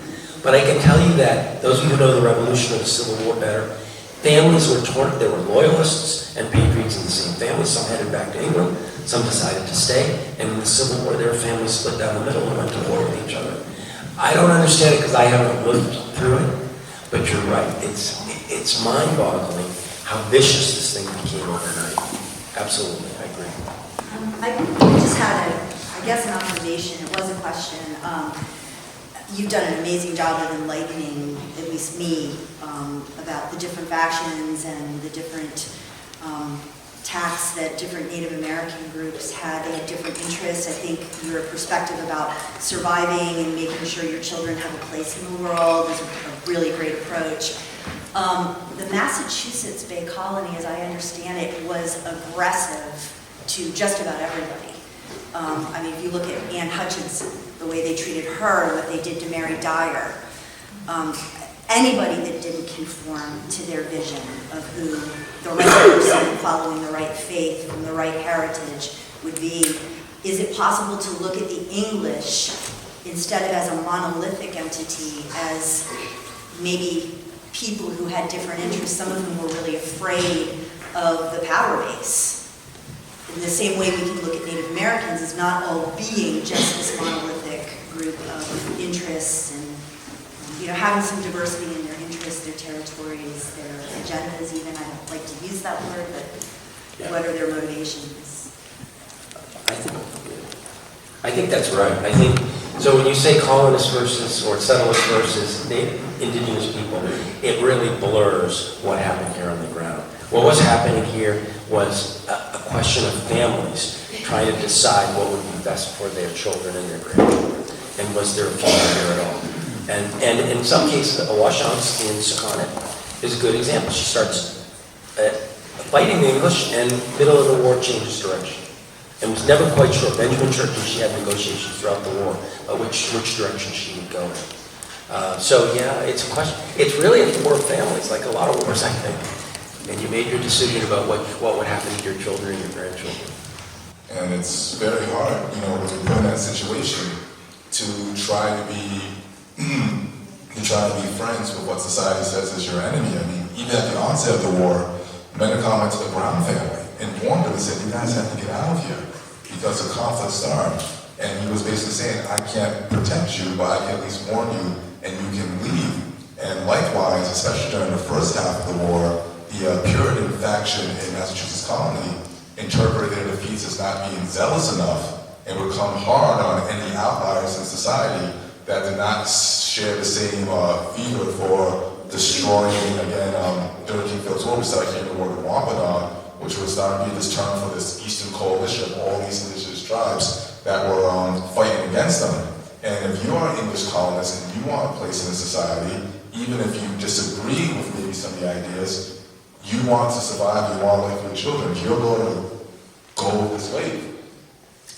Speaker 4: but I can tell you that those of you who know the Revolution or the Civil War better, families were torn. There were loyalists and patriots in the same family. Some headed back to England. Some decided to stay. And in the Civil War, their families split down the middle and went to war with each other. I don't understand it because I haven't lived through it, but you're right. It's mind-boggling how vicious this thing became overnight. Absolutely, I agree.
Speaker 8: I just had an observation. It was a question. You've done an amazing job of enlightening, at least me, about the different factions and the different attacks that different Native American groups had. They had different interests. I think your perspective about surviving and making sure your children have a place in the world is a really great approach. The Massachusetts Bay Colony, as I understand it, was aggressive to just about everybody. I mean, if you look at Anne Hutchinson, the way they treated her, what they did to Mary Dyer, anybody that didn't conform to their vision of who the right person following the right faith from the right heritage would be. Is it possible to look at the English instead of as a monolithic entity, as maybe people who had different interests, some of whom were really afraid of the power base? In the same way we can look at Native Americans as not all being just this monolithic group of interests and having some diversity in their interests, their territories, their agendas even. I don't like to use that word, but what are their motivations?
Speaker 4: I think that's right. I think, so when you say colonists versus, or settlers versus indigenous people, it really blurs what happened here on the ground. What was happening here was a question of families trying to decide what would be best for their children and their grandchildren. And was there a future here at all? And in some cases, Awashonks in Sakonnet is a good example. She starts fighting the English, and middle of the war changes direction. and was never quite sure. Benjamin Church, and she had negotiations throughout the war, which direction she would go in. So yeah, it's a question. It's really a war of families, like a lot of wars, I think. And you made your decision about what would happen to your children and your grandchildren.
Speaker 3: And it's very hard, you know, when you're put in that situation to try to be friends with what society says is your enemy. I mean, even at the onset of the war, Menachem went to the Brown family and warned them and said, you guys have to get out of here because the conflict started. And he was basically saying, I can't protect you, but I can at least warn you and you can leave. And likewise, especially during the first half of the war, the Puritan faction in Massachusetts colony interpreted their defeats as not being zealous enough and would come hard on any outliers in society that did not share the same fever for destroying, again, during King Philip's War, we started hearing the word Wampanoag, which was starting to be this term for this Eastern coalition of all these indigenous tribes that were fighting against them. And if you are an English colonist and you want a place in the society, even if you disagree with maybe some of the ideas, you want to survive, you want to live for your children, you're going to go with this wave.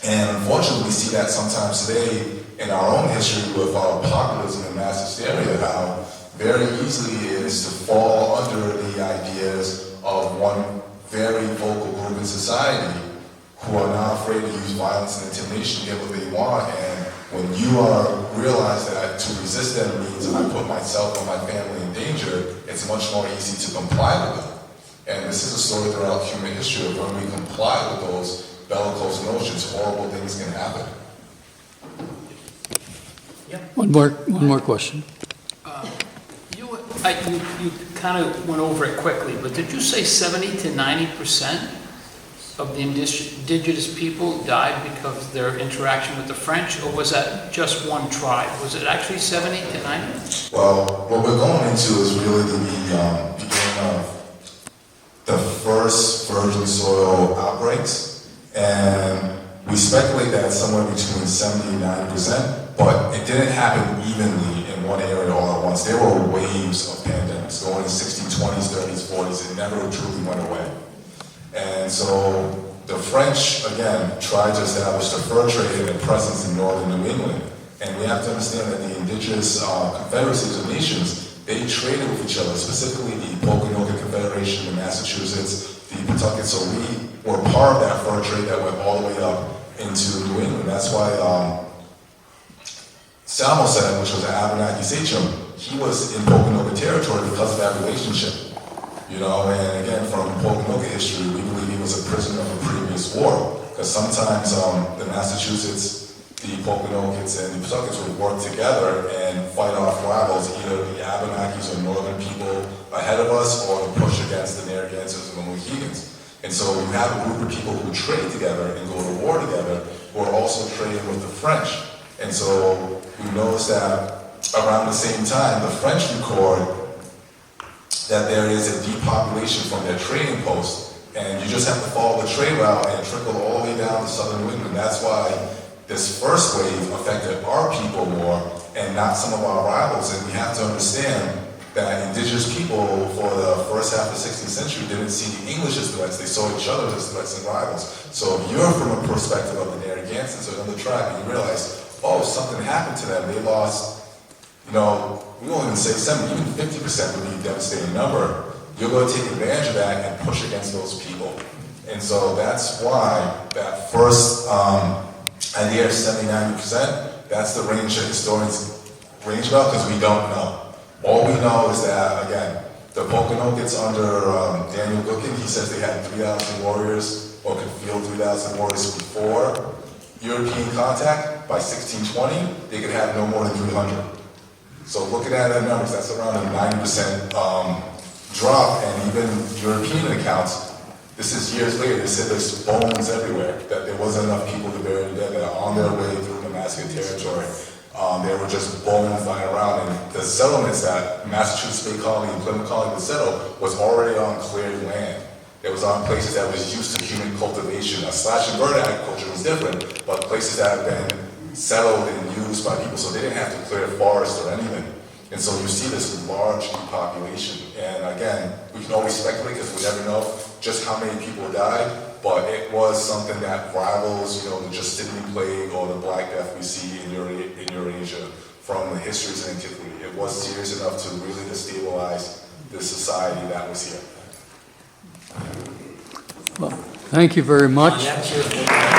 Speaker 3: And unfortunately, we see that sometimes today in our own history with populism and mass hysteria, how very easily it is to fall under the ideas of one very vocal group in society who are not afraid to use violence and intimidation to get what they want. And when you realize that to resist them means I put myself and my family in danger, it's much more easy to comply with them. And this is a story throughout human history of when we comply with those bellicose notions, horrible things can happen.
Speaker 1: One more question.
Speaker 9: You kind of went over it quickly, but did you say 70 to 90% of the indigenous people died because of their interaction with the French, or was that just one tribe? Was it actually 70 to 90?
Speaker 3: Well, what we're going into is really the beginning of the first virgin soil outbreaks, and we speculate that it's somewhere between 70 and 90%, but it didn't happen evenly in one area all at once. There were waves of pandemics going in 60s, 20s, 30s, 40s. It never truly went away. And so the French, again, tried to establish the fur trade and their presence in northern New England. And we have to understand that the indigenous confederacies of nations, they traded with each other, specifically the Pokanoket Confederation in Massachusetts, the Pawtucket. So we were part of that fur trade that went all the way up into New England. That's why Samuelson, which was an Abenaki sachem, he was in Pokanoket territory because of that relationship. You know, and again, from Pokanoket history, we believe he was a prisoner of a previous war. Because sometimes the Massachusetts, the Pokanokets, and the Pawtuckets would work together and fight off rivals, either the Abenakis or northern people ahead of us, or to push against the Narragansetts and the Mohegans. And so you have a group of people who trade together and go to war together, who are also trading with the French. And so we notice that around the same time, the French record that there is a depopulation from their trading post, and you just have to follow the trade route and trickle all the way down to southern New England. That's why this first wave affected our people more and not some of our rivals. And we have to understand that indigenous people for the first half of the 16th century didn't see the English as threats, they saw each other as threats and rivals. So if you're from a perspective of the Narragansetts or another tribe, and you realize, oh, something happened to them, they lost, you know, we won't even say 70, even 50% would be a devastating number. You're going to take advantage of that and push against those people. And so that's why that first idea of 70-90%, that's the range that historians range about, because we don't know. All we know is that, again, the Pokanokets under Daniel Gookin, he says they had 3,000 warriors, or could field 3,000 warriors before European contact. By 1620, they could have no more than 300. So looking at the numbers, that's around a 90% drop, and even European accounts, this is years later, they said there's bones everywhere, that there wasn't enough people to bury the dead, that are on their way through Nebraska territory. There were just bones lying around, and the settlements that Massachusetts Bay Colony and Plymouth Colony would settle was already on cleared land. It was on places that was used to human cultivation. Slash and burn agriculture was different, but places that had been settled and used by people, so they didn't have to clear forest or anything. And so you see this large depopulation. And again, we can always speculate because we never know just how many people died, but it was something that rivals, the Justinian plague or the Black Death we see in Eurasia from the histories of antiquity. It was serious enough to really destabilize the society that was here.
Speaker 1: Well, thank you very much.
Speaker 4: On that cheerful note,